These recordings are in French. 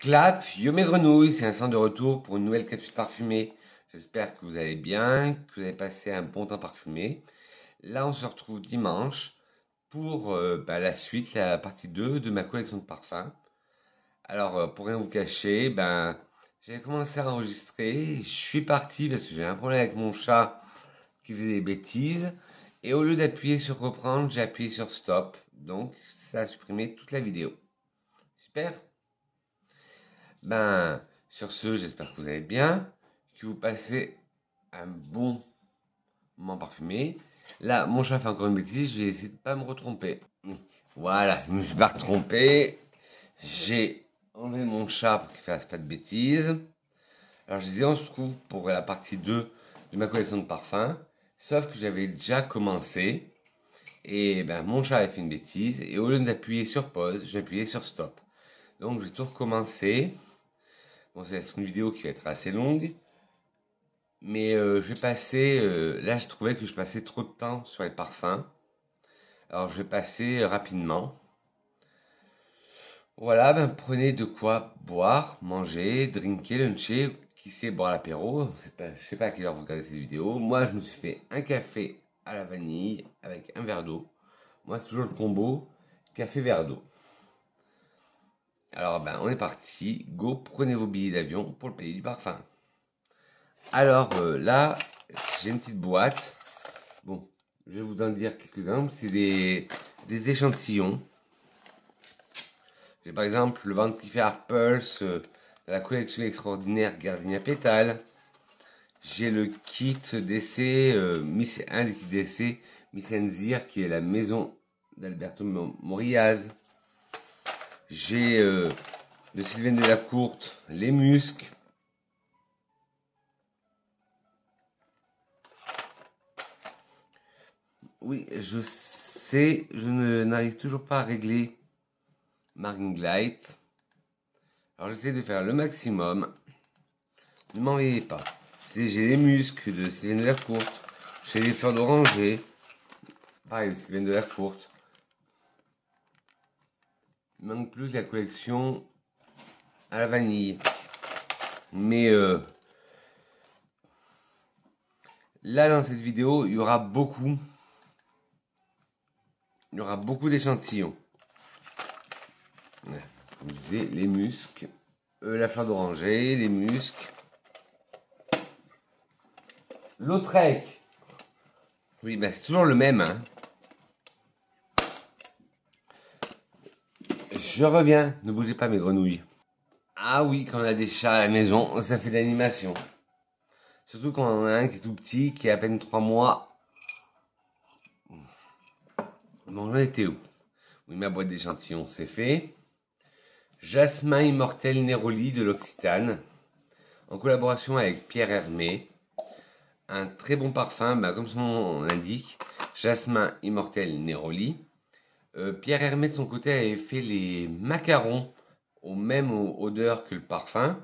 Clap, yo mes grenouilles, c'est Vincent de retour pour une nouvelle capsule parfumée. J'espère que vous allez bien, que vous avez passé un bon temps parfumé. Là, on se retrouve dimanche pour la suite, la partie 2 de ma collection de parfums. Alors, pour rien vous cacher, j'ai commencé à enregistrer. Je suis parti parce que j'ai un problème avec mon chat qui faisait des bêtises. Et au lieu d'appuyer sur reprendre, j'ai appuyé sur stop. Donc, ça a supprimé toute la vidéo. Super. Sur ce, j'espère que vous allez bien, que vous passez un bon moment parfumé. Là, mon chat fait encore une bêtise, je vais essayer de pas me retromper. Voilà, je me suis pas retrompé. J'ai enlevé mon chat pour qu'il fasse pas de bêtises. Alors, je disais, on se retrouve pour la partie 2 de ma collection de parfums. Sauf que j'avais déjà commencé. Et mon chat avait fait une bêtise. Et au lieu d'appuyer sur pause, j'ai appuyé sur stop. Donc, je vais tout recommencer. Bon, c'est une vidéo qui va être assez longue. Mais je vais passer... là, je trouvais que je passais trop de temps sur les parfums. Alors, je vais passer rapidement. Voilà, prenez de quoi boire, manger, drinker, luncher. Qui sait boire l'apéro? Je sais pas à quelle heure vous regardez cette vidéo. Moi, je me suis fait un café à la vanille avec un verre d'eau. Moi, c'est toujours le combo café-verre d'eau. Alors, on est parti. Go, prenez vos billets d'avion pour le pays du parfum. Alors là, j'ai une petite boîte. Bon, je vais vous en dire quelques-uns. C'est des échantillons. J'ai par exemple le Dentifrice Pulse de la collection extraordinaire Gardenia Pétale. J'ai le kit d'essai, un des kits d'essai Miss Enzir qui est la maison d'Alberto Moriaz. J'ai de Sylvain Delacourte, les muscs. Oui, je sais, je n'arrive toujours pas à régler ma ring light. Alors j'essaie de faire le maximum. Ne m'envoyez pas. J'ai les muscles de Sylvain Delacourte. J'ai les fleurs d'oranger. Pareil, de Sylvain Delacourte. Il manque plus la collection à la vanille. Mais là, dans cette vidéo, il y aura beaucoup d'échantillons. Comme je disais, les muscles, la fleur d'oranger, les muscles, Lautrec. Oui, c'est toujours le même. Hein. Je reviens, ne bougez pas mes grenouilles. Ah oui, quand on a des chats à la maison, ça fait de l'animation. Surtout quand on en a un qui est tout petit, qui a à peine 3 mois. Bon, j'en étais où? Oui, ma boîte d'échantillons, c'est fait. Jasmin Immortel Neroli de l'Occitane, en collaboration avec Pierre Hermé. Un très bon parfum, comme son nom l'indique, Jasmin Immortel Neroli. Pierre Hermé de son côté avait fait les macarons aux mêmes odeurs que le parfum.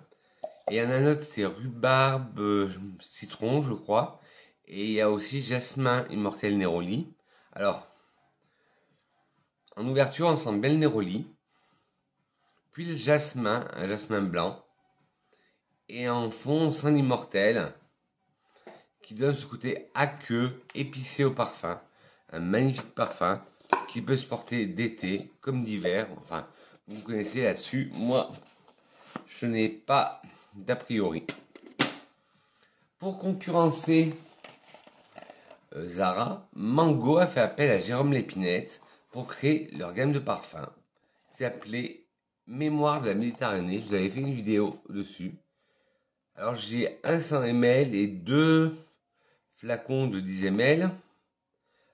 Et il y en a un autre, c'est rhubarbe citron, je crois. Et il y a aussi Jasmin Immortel Neroli. Alors, en ouverture, on sent belle Neroli. Puis le jasmin, un jasmin blanc. Et en fond, on sent l'immortel, qui donne ce côté aqueux, épicé au parfum. Un magnifique parfum qui peut se porter d'été comme d'hiver. Enfin, vous connaissez là-dessus. Moi, je n'ai pas d'a priori. Pour concurrencer Zara, Mango a fait appel à Jérôme Lépinette pour créer leur gamme de parfums. C'est appelé Mémoire de la Méditerranée. Je vous avais fait une vidéo dessus. Alors j'ai un 100 ml et 2 flacons de 10 ml.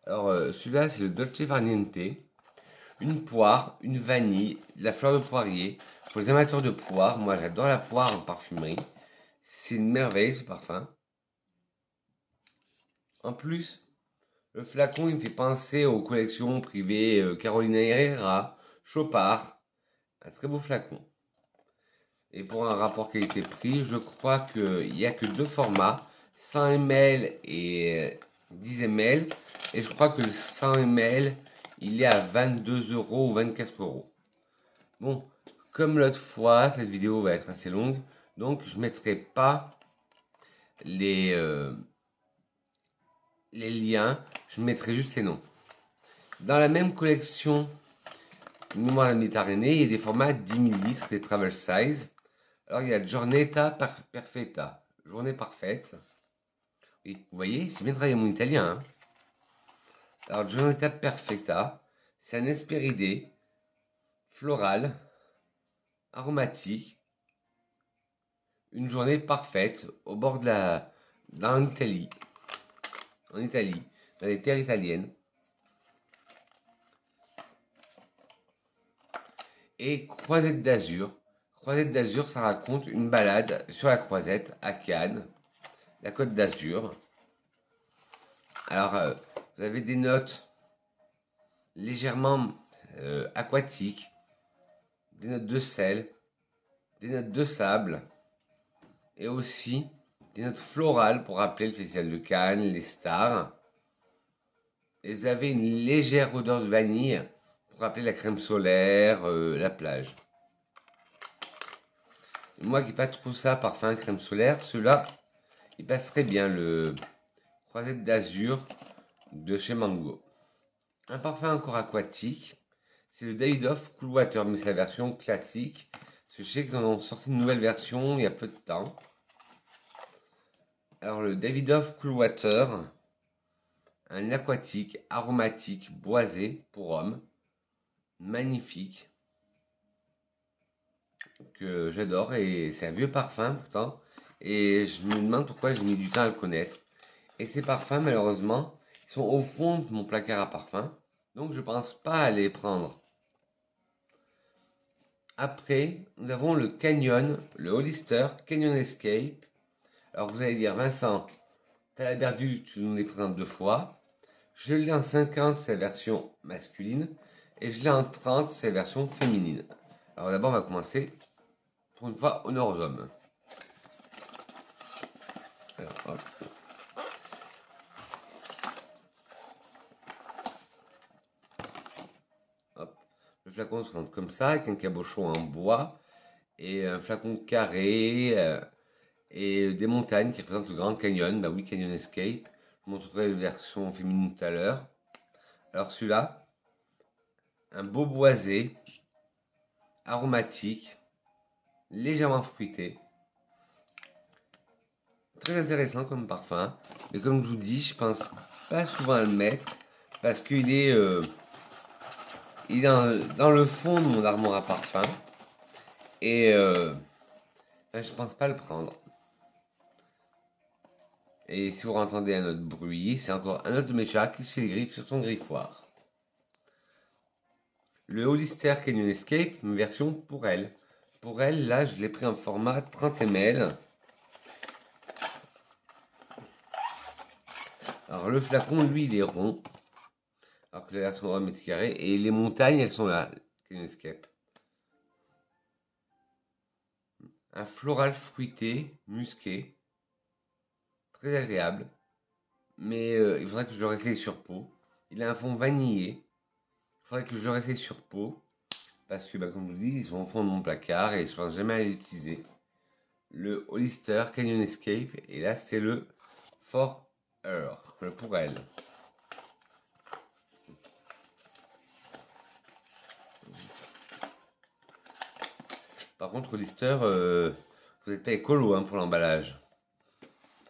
Alors celui-là c'est le Dolce Farniente. Une poire, une vanille, de la fleur de poirier. Pour les amateurs de poire, moi j'adore la poire en parfumerie. C'est une merveille ce parfum. En plus, le flacon il me fait penser aux collections privées Carolina Herrera, Chopard. Un très beau flacon. Et pour un rapport qualité-prix, je crois qu'il n'y a que 2 formats, 100 ml et 10 ml. Et je crois que le 100 ml, il est à 22 € ou 24 €. Bon, Comme l'autre fois, cette vidéo va être assez longue, donc je ne mettrai pas les liens, je mettrai juste les noms. Dans la même collection Mémoire de la Méditerranée, il y a des formats 10 ml, des travel size. Alors il y a Giornata Perfetta, journée parfaite. Oui, vous voyez, j'ai bien travaillé mon italien. Hein. Alors Giornata Perfetta, c'est un Hespéridé floral, aromatique, une journée parfaite au bord de en Italie, dans les terres italiennes. Et Croisette d'Azur. Croisette d'Azur, ça raconte une balade sur la Croisette à Cannes, la Côte d'Azur. Alors, vous avez des notes légèrement aquatiques, des notes de sel, des notes de sable, et aussi des notes florales pour rappeler le festival de Cannes, les stars. Et vous avez une légère odeur de vanille pour rappeler la crème solaire, la plage. Et moi qui n'ai pas trop ça, parfum, crème solaire, ceux-là, il passerait bien, le Croisette d'Azur de chez Mango. Un parfum encore aquatique, c'est le Davidoff Cool Water, mais c'est la version classique. Je sais qu'ils en ont sorti une nouvelle version il y a peu de temps. Alors le Davidoff Cool Water, un aquatique, aromatique, boisé pour homme, magnifique, que j'adore, et c'est un vieux parfum pourtant, et je me demande pourquoi j'ai mis du temps à le connaître. Et ces parfums, malheureusement, ils sont au fond de mon placard à parfums, donc je pense pas à les prendre. Après, nous avons le Canyon, le Hollister Canyon Escape. Alors vous allez dire, Vincent, t'as la perdu, tu nous les présentes 2 fois. Je l'ai en 50, c'est la version masculine, et je l'ai en 30, c'est la version féminine. Alors d'abord, on va commencer, pour une fois, honneur aux hommes. Alors, hop. Hop. Le flacon se présente comme ça, avec un cabochon en bois, et un flacon carré, et des montagnes qui représentent le Grand Canyon. Bah oui, Canyon Escape. Je vous montrerai la version féminine tout à l'heure. Alors celui-là, un beau boisé, aromatique, légèrement fruité. Très intéressant comme parfum. Mais comme je vous dis, je pense pas souvent à le mettre parce qu'il est, dans le fond de mon armoire à parfum. Et je pense pas le prendre. Et si vous entendez un autre bruit, c'est encore un autre de mes chats qui se fait les griffes sur son griffoir. Le Hollister Canyon Escape, une version pour elle. Pour elle, là, je l'ai pris en format 30 ml. Alors, le flacon, lui, il est rond. Alors que la version homme est carrée. Et les montagnes, elles sont là. Canyon Escape. Un floral fruité, musqué. Très agréable. Mais il faudrait que je le réessaye sur peau. Il a un fond vanillé. Il faudrait que je le réessaye sur peau. Parce que, comme je vous dis, ils sont au fond de mon placard et je pense jamais à les utiliser. Le Hollister Canyon Escape. Et là, c'est le For Her. Le pour elle. Par contre, Hollister, vous n'êtes pas écolo pour l'emballage.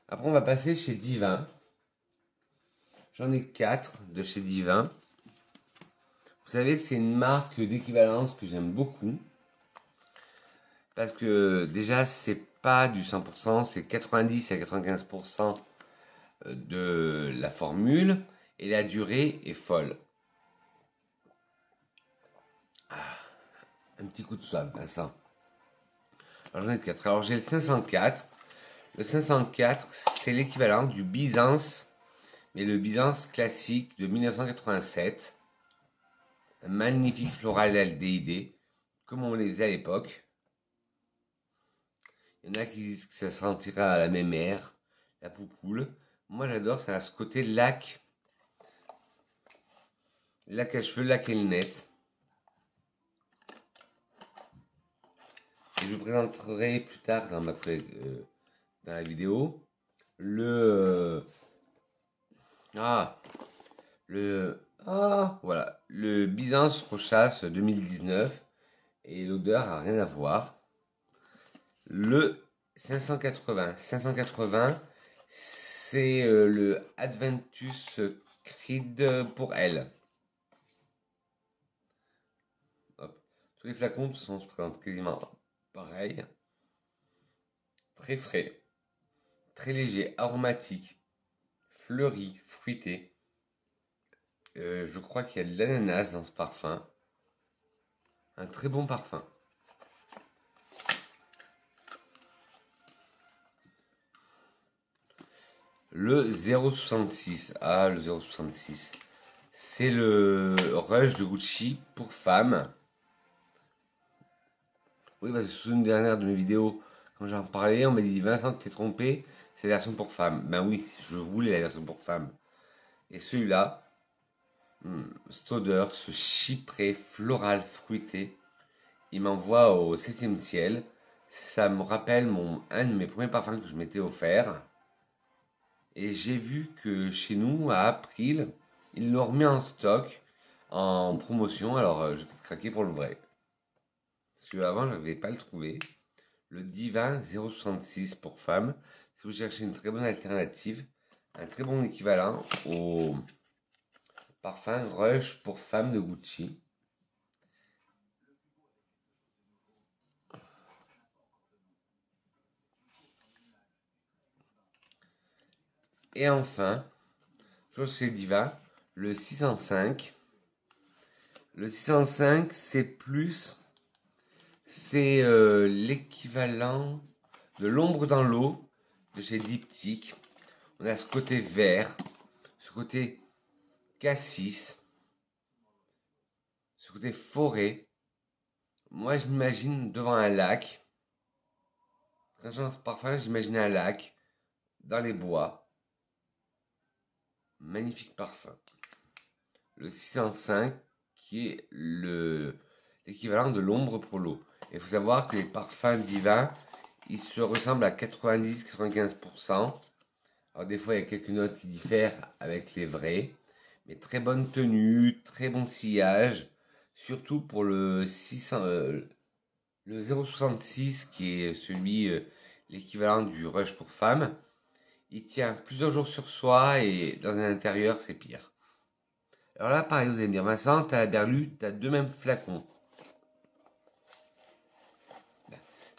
Après, on va passer chez Divin. J'en ai 4 de chez Divin. Vous savez que c'est une marque d'équivalence que j'aime beaucoup. Parce que déjà, c'est pas du 100%, c'est 90 à 95% de la formule. Et la durée est folle. Un petit coup de soif, Vincent. Alors, j'en ai 4. Alors, j'ai le 504. Le 504, c'est l'équivalent du Byzance, mais le Byzance classique de 1987. Un magnifique floral aldéhyde, comme on les a à l'époque. Il y en a qui disent que ça sentira à la mémère, la poupoule. Moi j'adore, ça a ce côté lac à cheveux, lac et net. Et je vous présenterai plus tard dans la vidéo le voilà, le Byzance Rochasse 2019, et l'odeur a rien à voir. Le 580, c'est le Adventus Creed pour elle. Hop. Tous les flacons se présentent quasiment pareil. Très frais, très léger, aromatique, fleuri, fruité. Je crois qu'il y a de l'ananas dans ce parfum. Un très bon parfum. Le 0,66. Ah, le 0,66. C'est le Rush de Gucci pour femmes. Oui, parce que sous une dernière de mes vidéos, quand j'en parlais, on m'a dit Vincent, tu t'es trompé, c'est la version pour femmes. Ben oui, je voulais la version pour femmes. Et celui-là, cette odeur, ce chypré floral fruité, il m'envoie au 7e ciel. Ça me rappelle un de mes premiers parfums que je m'étais offert. Et j'ai vu que chez nous, à April, ils l'ont remis en stock, en promotion. Alors, je vais peut-être craquer pour le vrai. Parce qu'avant, je n'avais pas le trouvé. Le Divin 0,66 pour femmes. Si vous cherchez une très bonne alternative, un très bon équivalent au parfum Rush pour femmes de Gucci. Et enfin, toujours chez Diva, le 605. Le 605, c'est l'équivalent de l'ombre dans l'eau de chez Diptyque. On a ce côté vert, ce côté cassis, ce côté forêt. Moi, je m'imagine devant un lac. Quand je sens ce parfum, j'imagine un lac dans les bois. Magnifique parfum. Le 605, qui est l'équivalent de l'ombre pour l'eau. Il faut savoir que les parfums divins, ils se ressemblent à 90-95%. Alors des fois, il y a quelques notes qui diffèrent avec les vrais. Mais très bonne tenue, très bon sillage. Surtout pour le 0,66 qui est l'équivalent du Rush pour femmes. Il tient plusieurs jours sur soi et dans un intérieur, c'est pire. Alors là, pareil, vous allez me dire, Vincent, t'as la Berlu, t'as deux mêmes flacons.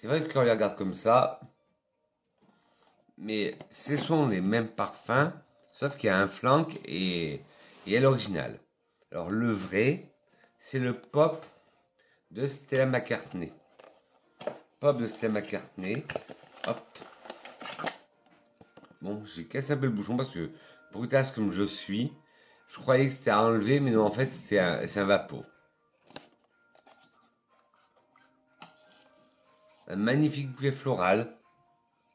C'est vrai que quand on les regarde comme ça, mais ce sont les mêmes parfums, sauf qu'il y a un flanc et à l'original. Alors le vrai, c'est le Pop de Stella McCartney. Pop de Stella McCartney. Hop. Bon, j'ai cassé un peu le bouchon parce que, brutasse comme je suis, je croyais que c'était à enlever, mais non, en fait, c'est un vapeau. Un magnifique bouquet floral,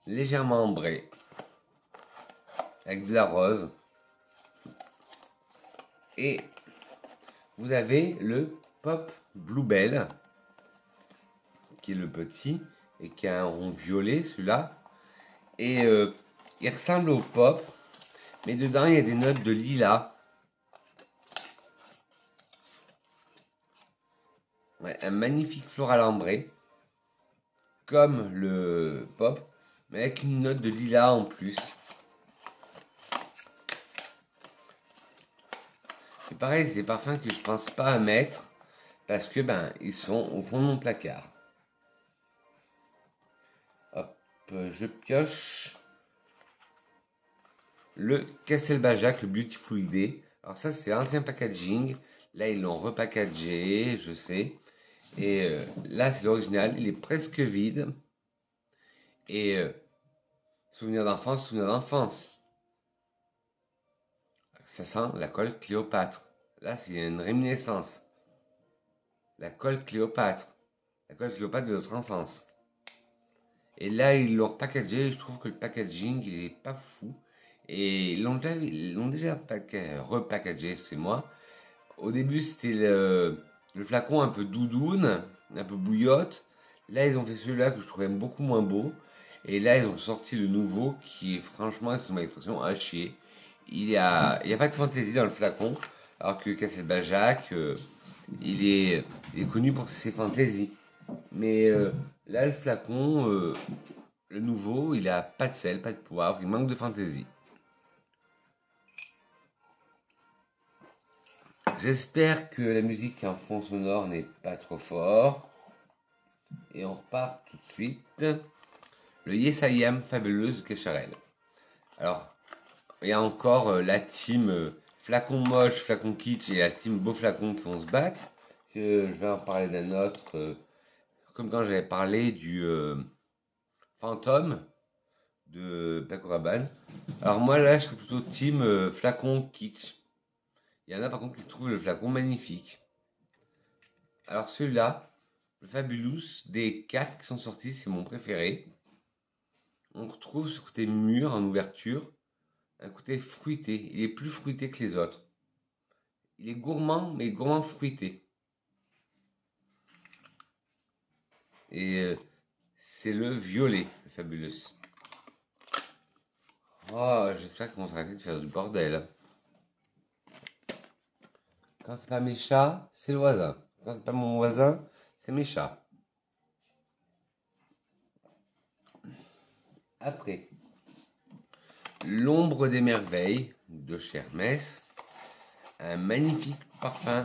légèrement ambré, avec de la rose. Et vous avez le Pop Bluebell, qui est le petit, et qui a un rond violet, celui-là. Et il ressemble au Pop, mais dedans, il y a des notes de lilas. Ouais, un magnifique floral ambré, comme le Pop, mais avec une note de lilas en plus. C'est pareil, c'est des parfums que je pense pas à mettre parce que ils sont au fond de mon placard. Hop, je pioche le Castelbajac, le Beautiful Day. Alors ça, c'est l'ancien packaging. Là, ils l'ont repackagé, je sais. Et là, c'est l'original. Il est presque vide. Et souvenir d'enfance. Ça sent la colle Cléopâtre. Là, c'est une réminiscence. La colle Cléopâtre. La colle Cléopâtre de notre enfance. Et là, ils l'ont repackagé. Je trouve que le packaging, il est pas fou. Et ils l'ont déjà repackagé, excusez-moi. Au début, c'était le flacon un peu doudoune, un peu bouillotte. Là, ils ont fait celui-là que je trouvais beaucoup moins beau. Et là, ils ont sorti le nouveau qui est franchement, c'est ma expression, à chier. Il y a pas de fantaisie dans le flacon. Alors que Castelbajac, il est connu pour ses fantaisies. Mais là, le flacon, le nouveau, il a pas de sel, pas de poivre, il manque de fantaisie. J'espère que la musique en fond sonore n'est pas trop fort. Et on repart tout de suite. Le Yes I Am fabuleuse Kécharel. Alors, il y a encore la team flacon moche, flacon kitsch et la team beau flacon qui vont se battre. Je vais en parler d'un autre, comme quand j'avais parlé du fantôme de Paco Rabanne. Alors moi là, je serais plutôt team flacon kitsch. Il y en a par contre qui trouvent le flacon magnifique. Alors celui-là, le Fabulous des 4 qui sont sortis, c'est mon préféré. On retrouve ce côté mûr en ouverture, un côté fruité. Il est plus fruité que les autres. Il est gourmand, mais gourmand fruité. Et c'est le violet, le Fabulous. Oh, j'espère qu'on s'arrête de faire du bordel. Quand c'est pas mes chats, c'est le voisin. Quand c'est pas mon voisin, c'est mes chats. Après, l'ombre des merveilles de chez Hermès. Un magnifique parfum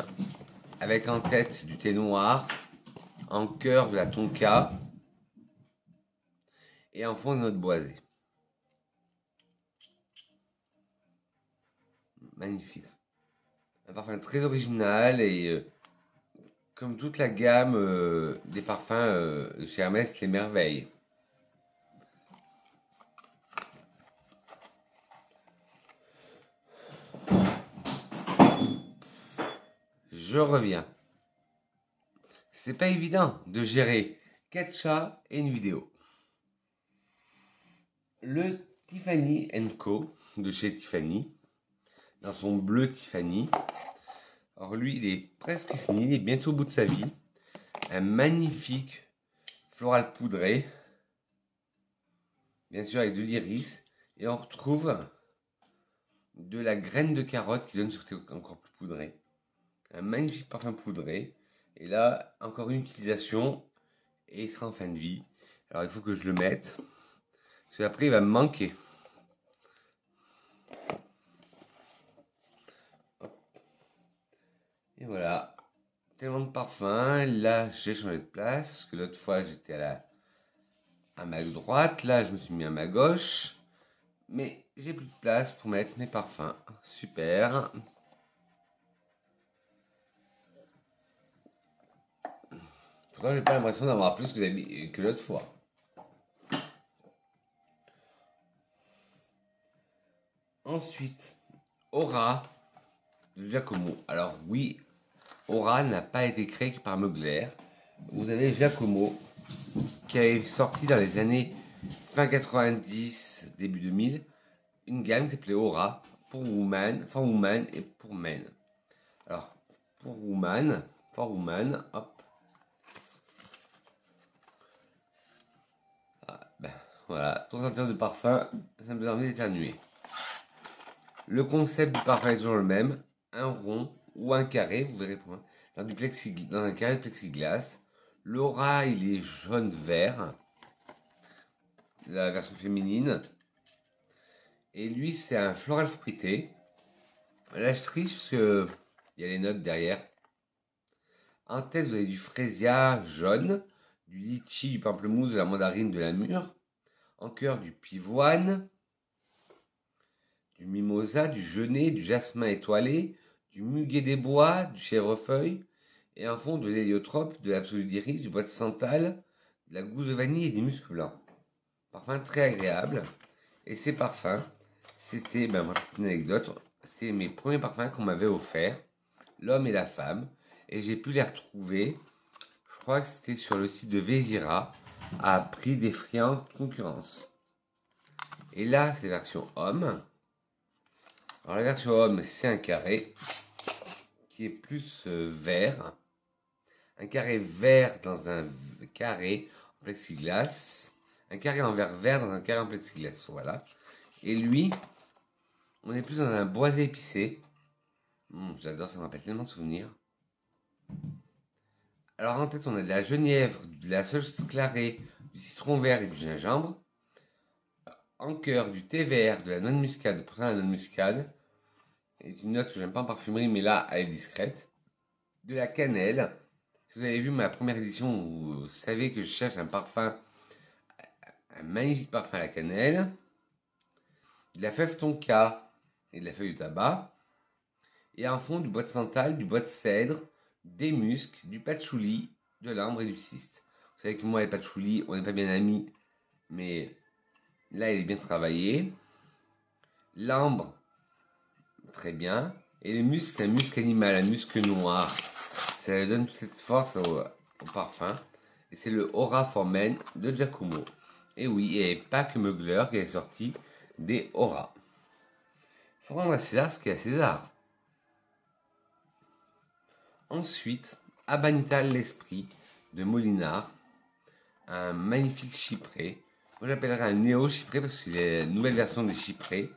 avec en tête du thé noir, en cœur de la tonka et en fond de notre boisée. Magnifique. Un parfum très original et comme toute la gamme des parfums de chez Hermès, les merveilles. Je reviens. C'est pas évident de gérer 4 chats et une vidéo. Le Tiffany & Co de chez Tiffany, dans son bleu Tiffany. Alors lui, il est presque fini, il est bientôt au bout de sa vie. Un magnifique floral poudré, bien sûr avec de l'iris, et on retrouve de la graine de carotte qui donne ce côté encore plus poudré. Un magnifique parfum poudré, et là, encore une utilisation, et il sera en fin de vie. Alors il faut que je le mette, parce qu'après il va me manquer. Et voilà, tellement de parfums. Là, j'ai changé de place, parce que l'autre fois j'étais à ma droite, là je me suis mis à ma gauche. Mais j'ai plus de place pour mettre mes parfums. Super. Pourtant, j'ai pas l'impression d'avoir plus que l'autre fois. Ensuite, Aura de Giacomo. Alors oui, Aura n'a pas été créé que par Mugler. Vous avez Giacomo qui est sorti dans les années fin 90, début 2000, une gamme qui s'appelait Aura pour Woman, for Woman et pour Men. Alors, pour Woman, hop. Voilà, pour sortir de parfum, ça me donne envie d'éternuer. Le concept du parfum est toujours le même, un rond ou un carré, vous verrez pour moi, dans un carré de plexiglas. L'aura, il est jaune-vert, la version féminine. Et lui, c'est un floral fruité. Là, je triche parce que il y a les notes derrière. En tête, vous avez du frésia jaune, du litchi, du pamplemousse, de la mandarine, de la mûre. En cœur, du pivoine, du mimosa, du genêt, du jasmin étoilé, du muguet des bois, du chèvrefeuille, et en fond de l'héliotrope, de l'absolu d'iris, du bois de santal, de la gousse de vanille et des muscs blancs. Parfum très agréable. Et ces parfums, c'était, moi, une anecdote, c'était mes premiers parfums qu'on m'avait offerts, l'homme et la femme, et j'ai pu les retrouver, je crois que c'était sur le site de Vézira, à prix d'effrayante concurrence. Et là, c'est la version homme. Alors la version homme, c'est un carré qui est plus vert, un carré vert dans un carré en plexiglas, un carré en verre vert dans un carré en plexiglas, voilà. Et lui, on est plus dans un boisé épicé. J'adore, ça me rappelle tellement de souvenirs. Alors en tête, on a de la genièvre, de la sauce clarée, du citron vert et du gingembre. En cœur, du thé vert, de la noix de muscade. Pourtant, la noix de muscade est une note que j'aime pas en parfumerie, mais là, elle est discrète. De la cannelle. Si vous avez vu ma première édition, vous savez que je cherche un parfum, un magnifique parfum à la cannelle. De la fève tonka et de la feuille de tabac. Et en fond, du bois de santal, du bois de cèdre, des muscs, du patchouli, de l'ambre et du ciste. Vous savez que moi et le patchouli, on n'est pas bien amis, mais là, il est bien travaillé. L'ambre, très bien. Et les muscs, c'est un musc animal, un musc noir. Ça donne toute cette force au parfum. Et c'est le Aura for Men de Giacomo. Et oui, et pas que Mugler qui est sorti des Aura. Il faut rendre à César ce qui est à César. Ensuite, Abanita l'Esprit de Molinard, un magnifique chypré. Moi j'appellerais un néo-chypré parce que c'est la nouvelle version des chyprés.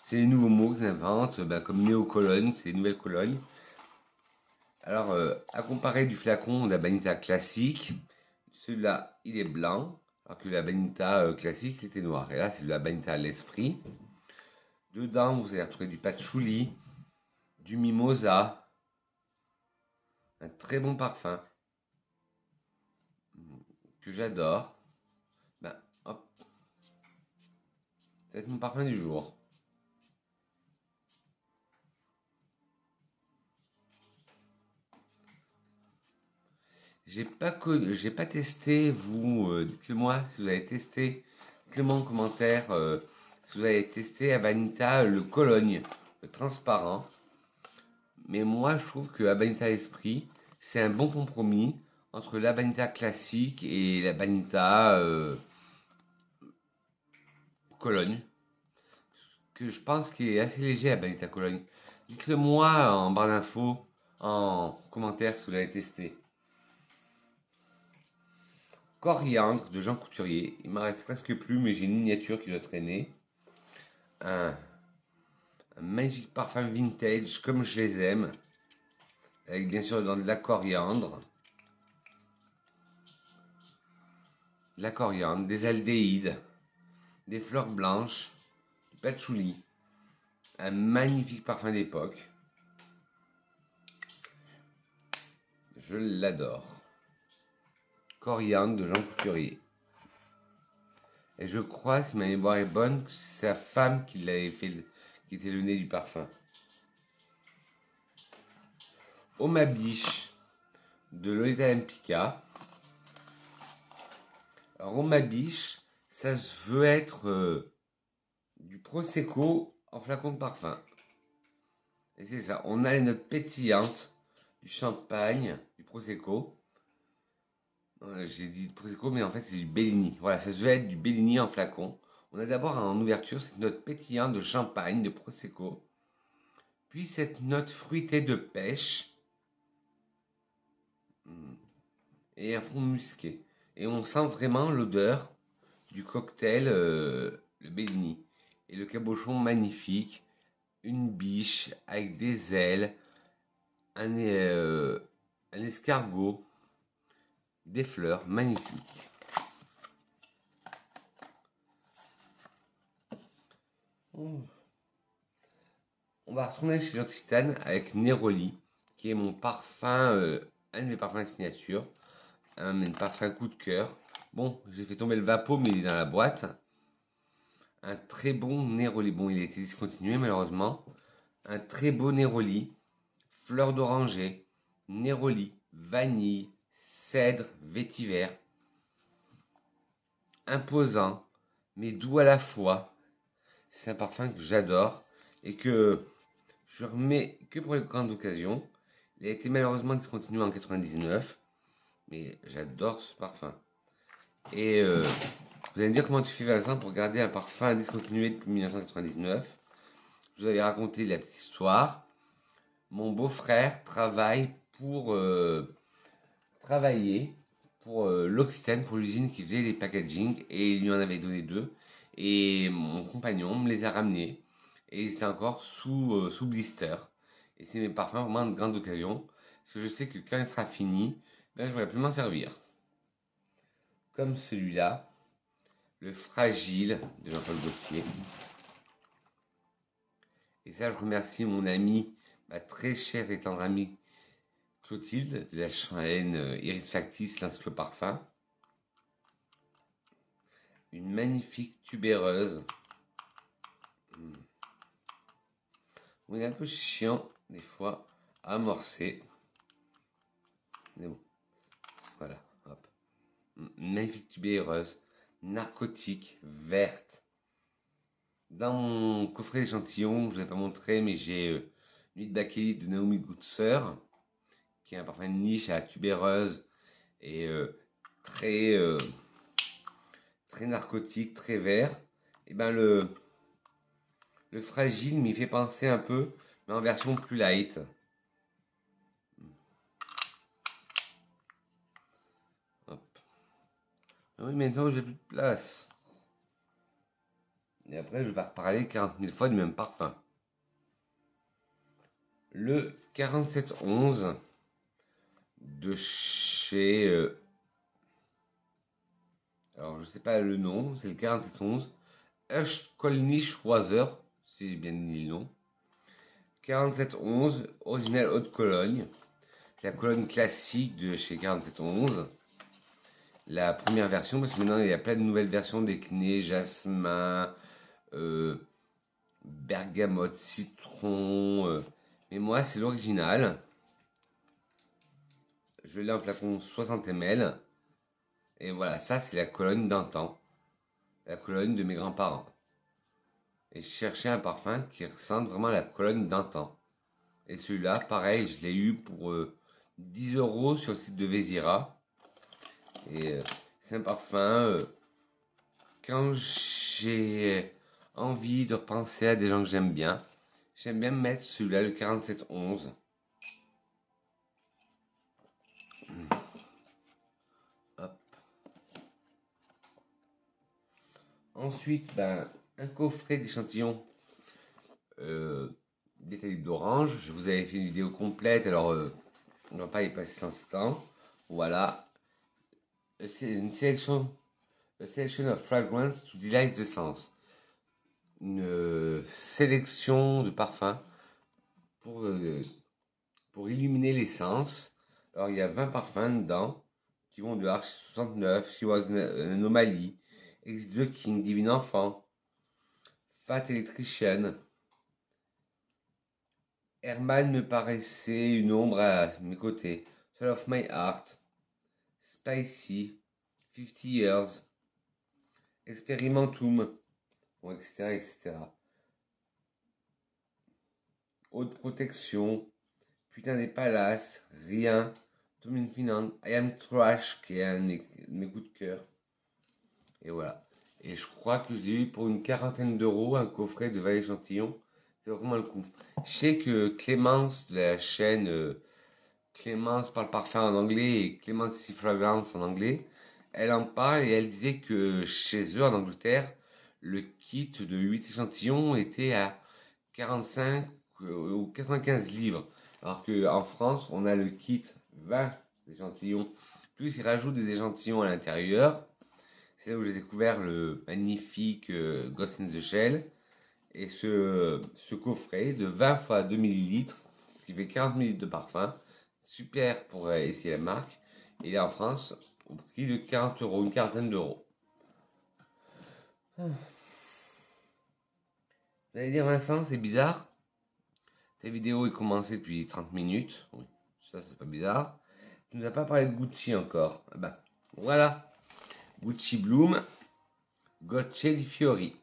C'est les nouveaux mots qu'ils inventent, comme néo-cologne, c'est les nouvelles colognes. Alors, à comparer du flacon d'Abanita classique, celui-là il est blanc, alors que l'Abanita classique il était noir. Et là c'est de l'Abanita l'Esprit. Dedans vous allez retrouver du patchouli, du mimosa. Un très bon parfum que j'adore. Hop, ça va être mon parfum du jour. J'ai pas testé, vous, dites-le moi si vous avez testé. Dites-le moi en commentaire si vous avez testé Abanita le Cologne, le transparent. Mais moi je trouve que Abanita Esprit, c'est un bon compromis entre l'Abanita classique et l'Abanita Cologne, que je pense qu'il est assez léger Abanita Cologne. Dites-le moi en barre d'infos, en commentaire si vous l'avez testé. Coriandre de Jean Couturier. Il m'en reste presque plus, mais j'ai une miniature qui doit traîner. Un magnifique parfum vintage, comme je les aime. Avec bien sûr dans de la coriandre. De la coriandre, des aldéhydes, des fleurs blanches, du patchouli. Un magnifique parfum d'époque. Je l'adore. Coriandre de Jean Couturier. Et je crois, si ma mémoire est bonne, que c'est sa femme qui l'avait fait, qui était le nez du parfum. Oma Biche de Lolita Empika. Alors Oma Biche, ça se veut être du Prosecco en flacon de parfum. Et c'est ça, on a les notes pétillantes du champagne, du Prosecco. J'ai dit Prosecco, mais en fait c'est du Bellini. Voilà, ça se veut être du Bellini en flacon. On a d'abord en ouverture cette note pétillante de champagne, de Prosecco. Puis cette note fruitée de pêche. Et un fond musqué. Et on sent vraiment l'odeur du cocktail, le Bellini. Et le cabochon magnifique. Une biche avec des ailes. Un escargot. Des fleurs magnifiques. On va retourner chez l'Occitane avec Neroli, qui est mon parfum, un de mes parfums signature, un de mes parfums coup de cœur. Bon, j'ai fait tomber le Vapo, mais il est dans la boîte. Un très bon Neroli. Bon, il a été discontinué malheureusement. Un très beau Neroli, fleur d'oranger, Neroli, vanille, cèdre, vétiver. Imposant, mais doux à la fois. C'est un parfum que j'adore et que je remets que pour les grandes occasions. Il a été malheureusement discontinué en 99, mais j'adore ce parfum. Et vous allez me dire comment tu fais, Vincent, pour garder un parfum discontinué depuis 1999. Je vous avais raconté la petite histoire. Mon beau-frère travaille pour travaillé pour l'Occitane, pour l'usine qui faisait les packaging, et il lui en avait donné 2. Et mon compagnon me les a ramenés, et c'est encore sous blister. Et c'est mes parfums vraiment de grande occasion, parce que je sais que quand il sera fini, ben, je ne pourrai plus m'en servir. Comme celui-là, le Fragile de Jean-Paul Gaultier. Et ça, je remercie mon ami, ma très chère et tendre amie Clotilde, de la chaîne Iris Factis, l'Incyclo Parfum. Une magnifique tubéreuse. On est un peu chiant, des fois, à amorcer. Mais bon, voilà, hop. Une magnifique tubéreuse, narcotique, verte. Dans mon coffret d'échantillons, je ne vous ai pas montré, mais j'ai Nuit de bakélite de Naomi Goetzer, qui est un parfum de niche à la tubéreuse et très, très narcotique, très vert. Et ben le Fragile m'y fait penser un peu, mais en version plus light. Hop. Ah oui, maintenant j'ai plus de place. Et après, je vais reparler 40 000 fois du même parfum. Le 4711 de chez... alors, je sais pas le nom, c'est le 4711. Kolnischwaser, si j'ai bien dit le nom. 4711, original haute Cologne. La Cologne classique de chez 4711. La première version, parce que maintenant il y a plein de nouvelles versions déclinées, jasmin, bergamote, citron. Mais moi, c'est l'original. Je l'ai en flacon 60 ml. Et voilà, ça c'est la Cologne d'antan. La Cologne de mes grands-parents. Et je cherchais un parfum qui ressemble vraiment à la Cologne d'antan. Et celui-là, pareil, je l'ai eu pour 10 € sur le site de Vézira. Et c'est un parfum, quand j'ai envie de repenser à des gens que j'aime bien mettre celui-là, le 4711. Hop. Ensuite, ben, un coffret d'échantillons détaillé d'orange. Je vous avais fait une vidéo complète, alors on ne va pas y passer sans temps. Voilà. C'est une sélection, a selection of fragrance to delight the sense. Une sélection de parfums pour illuminer les sens. Alors il y a 20 parfums dedans qui vont de Arch 69, She Was an Anomaly, Ex the King, Divine Enfant, Fat Electrician. Herman me paraissait une ombre à mes côtés. Soul of My Heart, Spicy, 50 Years, Experimentum, bon, etc., etc. Haute protection, Putain des palaces, Rien, Tom Infinite, I Am Trash, qui est un de mes coups de cœur. Et voilà. Et je crois que j'ai eu pour une quarantaine d'euros un coffret de 20 échantillons. C'est vraiment le coup. Je sais que Clémence de la chaîne Clémence parle parfum en anglais et Clémence Fragrance en anglais, elle en parle et elle disait que chez eux en Angleterre, le kit de 8 échantillons était à 45 ou 95 livres. Alors qu'en France, on a le kit 20 échantillons, plus ils rajoutent des échantillons à l'intérieur. C'est là où j'ai découvert le magnifique Ghost in the Shell. Et ce coffret de 20 fois 2 ml, qui fait 40 ml de parfum, super pour essayer la marque. Et il est en France au prix de 40 €, une quarantaine d'euros. Vous allez dire, Vincent, c'est bizarre. Ta vidéo est commencée depuis 30 minutes. Oui, ça, c'est pas bizarre. Tu nous as pas parlé de Gucci encore. Ah bah, voilà. Gucci Bloom, Gocce di Fiori.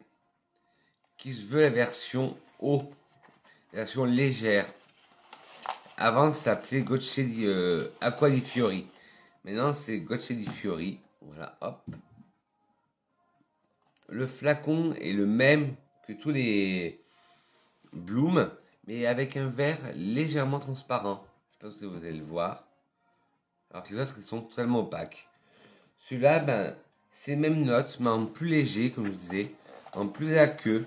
Qui se veut la version haut, la version légère. Avant, ça s'appelait Gocce di Acqua di Fiori. Maintenant, c'est Gocce di Fiori. Voilà, hop. Le flacon est le même que tous les Bloom, mais avec un verre légèrement transparent. Je ne sais pas si vous allez le voir. Alors que les autres, ils sont totalement opaques. Celui-là, ben, c'est les mêmes notes, mais en plus léger, comme je vous disais, en plus aqueux.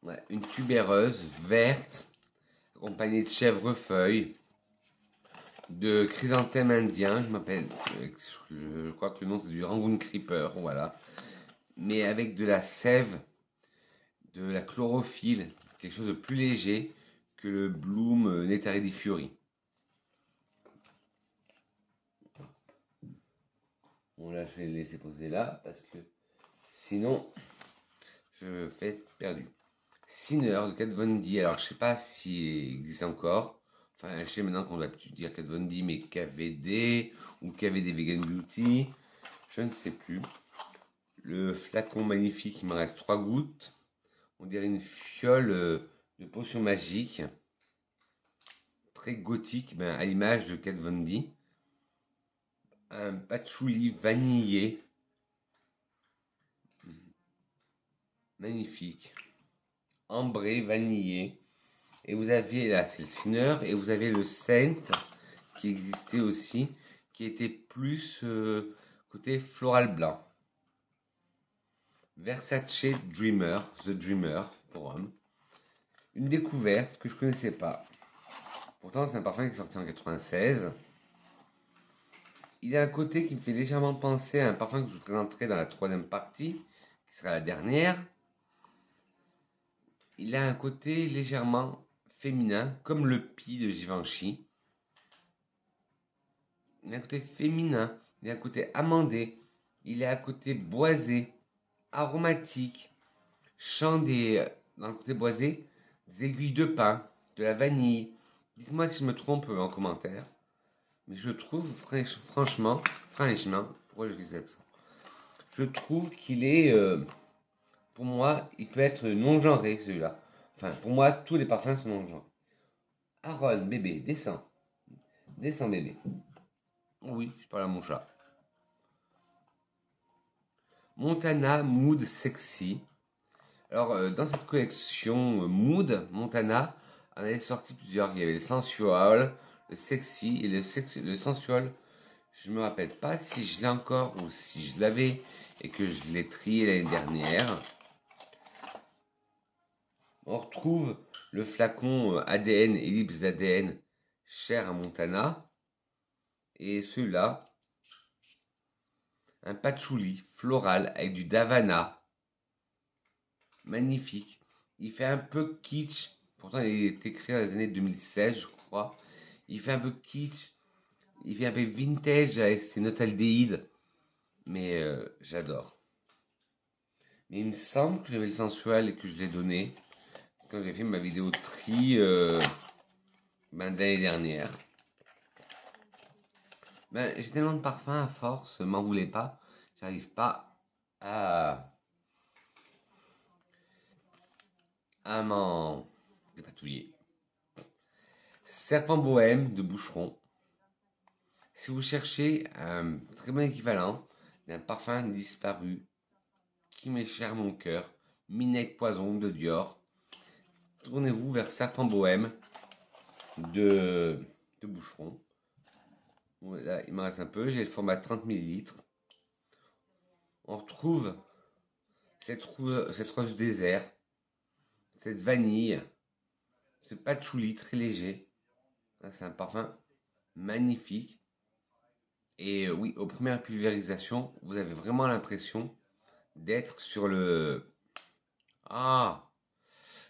Ouais, une tubéreuse verte, accompagnée de chèvrefeuille, de chrysanthème indien, je crois que le nom c'est du Rangoon Creeper, voilà. Mais avec de la sève, de la chlorophylle, quelque chose de plus léger que le Bloom Netaridi Fury. Bon là je vais le laisser poser là parce que sinon je vais être perdu. Sinner de Kat Von D, alors je sais pas s'il existe encore. Enfin, je sais maintenant qu'on va plus dire Kat Von D, mais KVD ou KVD Vegan Beauty. Je ne sais plus. Le flacon magnifique, il me reste 3 gouttes. On dirait une fiole de potion magique. Très gothique, ben, à l'image de Kat Von D. Un patchouli vanillé. Magnifique. Ambré, vanillé. Et vous aviez là, c'est le Sinner, et vous avez le Saint qui existait aussi, qui était plus côté floral blanc. Versace Dreamer, The Dreamer pour homme. Une découverte que je connaissais pas. Pourtant, c'est un parfum qui est sorti en 96. Il a un côté qui me fait légèrement penser à un parfum que je vous présenterai dans la 3e partie, qui sera la dernière. Il a un côté légèrement féminin, comme le Pi de Givenchy. Il a un côté féminin, il a un côté amandé, il a un côté boisé, aromatique, dans le côté boisé, des aiguilles de pin, de la vanille. Dites-moi si je me trompe en commentaire. Mais je trouve, franchement, pourquoi je dis ça? Je trouve qu'il est, pour moi, il peut être non-genré celui-là. Enfin, pour moi, tous les parfums sont non-genrés. Aaron, bébé, descends. Descends, bébé. Oui, je parle à mon chat. Montana Mood Sexy. Alors, dans cette collection Mood, Montana en avait sorti plusieurs. Il y avait le Sensual, le Sexy et le Sensual. Je me rappelle pas si je l'ai encore ou si je l'avais et que je l'ai trié l'année dernière. On retrouve le flacon ADN, ellipse d'ADN, cher à Montana. Et celui-là, un patchouli floral avec du Davana. Magnifique. Il fait un peu kitsch. Pourtant, il est écrit dans les années 2016, je crois. Il fait un peu kitsch. Il fait un peu vintage avec ses notes aldéhydes. Mais j'adore. Mais il me semble que j'avais le sensuel et que je l'ai donné quand j'ai fait ma vidéo tri de l'année dernière. Ben, j'ai tellement de parfums à force, m'en voulez pas. J'arrive pas à m'en dépatouiller. Serpent bohème de Boucheron. Si vous cherchez un très bon équivalent d'un parfum disparu qui m'est cher à mon cœur, Midnight Poison de Dior, tournez-vous vers Serpent bohème de Boucheron. Là, il me reste un peu, j'ai le format 30 ml. On retrouve cette rose du désert, cette vanille, ce patchouli très léger. C'est un parfum magnifique. Et oui, aux premières pulvérisations, vous avez vraiment l'impression d'être sur le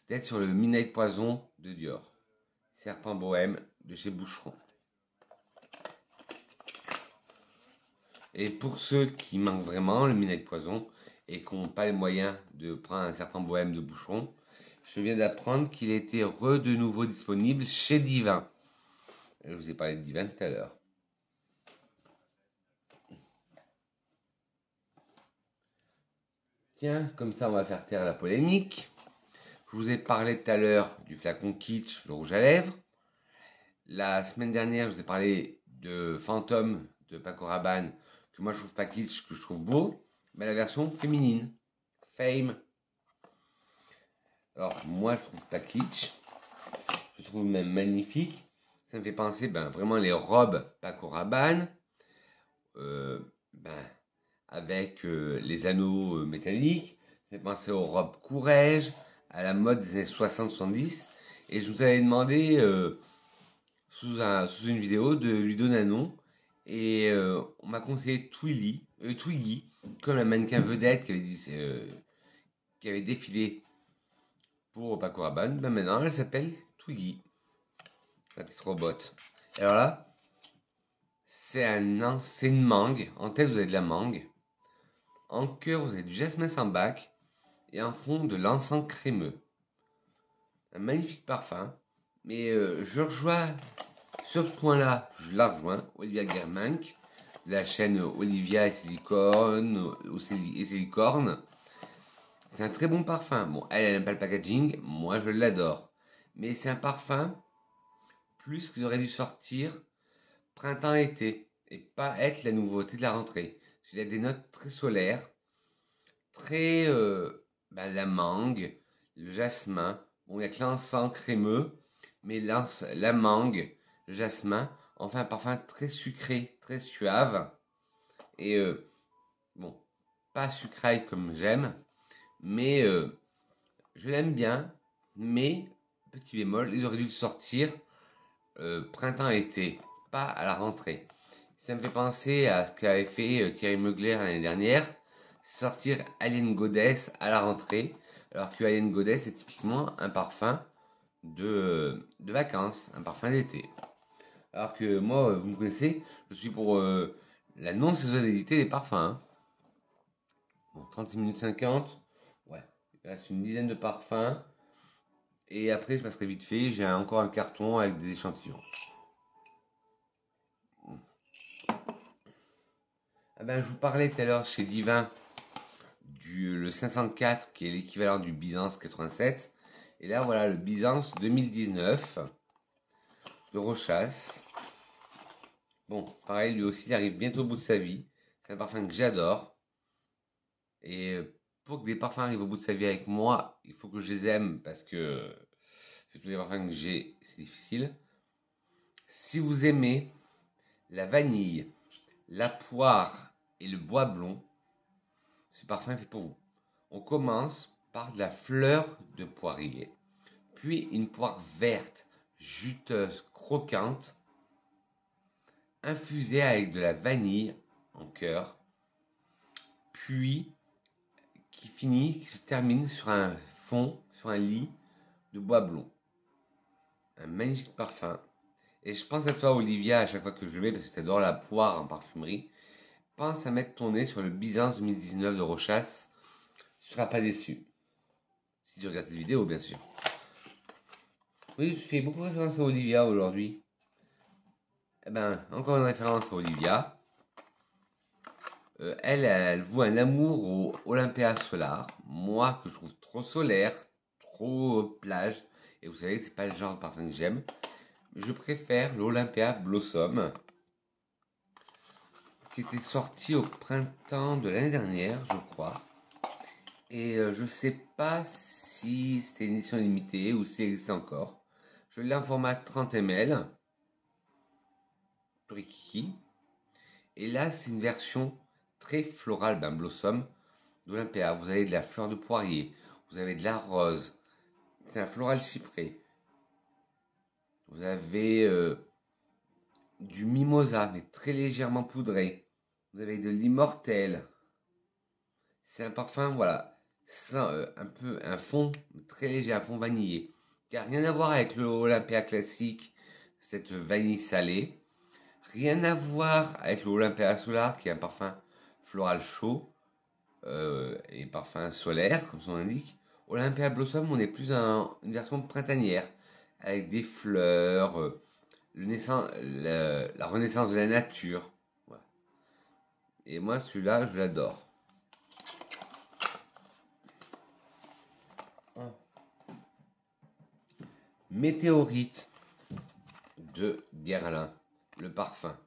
Midnight Poison de Dior. Serpent bohème de chez Boucheron. Et pour ceux qui manquent vraiment le Midnight Poison et qui n'ont pas les moyens de prendre un Serpent bohème de Boucheron, je viens d'apprendre qu'il était de nouveau disponible chez Divin. Je vous ai parlé de Divin tout à l'heure. Tiens, comme ça on va faire taire la polémique. Je vous ai parlé tout à l'heure du flacon Kitsch, le rouge à lèvres. La semaine dernière, je vous ai parlé de Phantom de Paco Rabanne, que moi je trouve pas kitsch, que je trouve beau, mais la version féminine, Fame. Alors, moi, je trouve pas kitsch. Je trouve même magnifique. Ça me fait penser, vraiment les robes Paco Rabanne. Euh, ben, avec les anneaux métalliques. Ça me fait penser aux robes Courrèges, à la mode des années 60-70. Et je vous avais demandé, sous une vidéo, de lui donner un nom. Et on m'a conseillé Twiggy, comme la mannequin vedette qui avait défilé pour Paco Rabanne. Ben maintenant, elle s'appelle Twiggy, la petite robot. Et alors là, c'est une mangue. En tête, vous avez de la mangue. En cœur, vous avez du jasmin sambac. Et en fond, de l'encens crémeux. Un magnifique parfum. Mais je rejoins, sur ce point-là, je la rejoins, Olivia Germank, de la chaîne Olivia et Silicorne. C'est un très bon parfum. Bon, elle n'aime pas le packaging, moi je l'adore. Mais c'est un parfum plus qu'ils auraient dû sortir printemps-été et pas être la nouveauté de la rentrée. Il a des notes très solaires, très la mangue, le jasmin. Bon, il n'y a que l'encens crémeux, mais la mangue, le jasmin, enfin un parfum très sucré, très suave. Et bon, pas sucraille comme j'aime, mais je l'aime bien. Mais, petit bémol, ils auraient dû le sortir printemps-été, pas à la rentrée. Ça me fait penser à ce qu'avait fait Thierry Mugler l'année dernière, sortir Alien Goddess à la rentrée, alors que Alien Goddess est typiquement un parfum de vacances, un parfum d'été. Alors que moi, vous me connaissez, je suis pour la non-saisonnalité des parfums. Hein. Bon, 36 minutes 50, ouais, il reste une dizaine de parfums. Et après, je passerai vite fait, j'ai encore un carton avec des échantillons. Ah ben, je vous parlais tout à l'heure chez Divin le 504 qui est l'équivalent du Byzance 87. Et là, voilà le Byzance 2019 de Rochas. Bon, pareil, lui aussi, il arrive bientôt au bout de sa vie. C'est un parfum que j'adore. Et pour que des parfums arrivent au bout de sa vie avec moi, il faut que je les aime parce que tous les parfums que j'ai, c'est difficile. Si vous aimez la vanille, la poire et le bois blond, ce parfum est fait pour vous. On commence par de la fleur de poirier, puis une poire verte, juteuse, croquante, infusée avec de la vanille en cœur, puis qui se termine sur un fond, sur un lit de bois blond. Un magnifique parfum. Et je pense à toi, Olivia, à chaque fois que je le mets, parce que tu adores la poire en parfumerie. Pense à mettre ton nez sur le Byzance 2019 de Rochas. Tu ne seras pas déçu. Si tu regardes cette vidéo, bien sûr. Oui, je fais beaucoup référence à Olivia aujourd'hui. Eh ben, encore une référence à Olivia. Elle voue un amour au Olympia Solar. Moi, que je trouve trop solaire, trop plage. Et vous savez que c'est pas le genre de parfum que j'aime. Je préfère l'Olympia Blossom, qui était sorti au printemps de l'année dernière, je crois. Et je sais pas si c'était une édition limitée ou si elle existe encore. Je l'ai en format 30 ml. Priki. Et là, c'est une version très florale Blossom d'Olympia. Vous avez de la fleur de poirier, vous avez de la rose. C'est un floral chypré. Vous avez du mimosa, mais très légèrement poudré. Vous avez de l'immortel. C'est un parfum, voilà, un fond très léger, un fond vanillé, qui n'a rien à voir avec le Olympia classique, cette vanille salée. Rien à voir avec le Olympia Solar, qui est un parfum floral chaud et parfum solaire, comme son nom l'indique. Olympia Blossom, on est plus une version printanière, avec des fleurs, la renaissance de la nature. Voilà. Et moi, celui-là, je l'adore. Météorite de Guerlain, le parfum.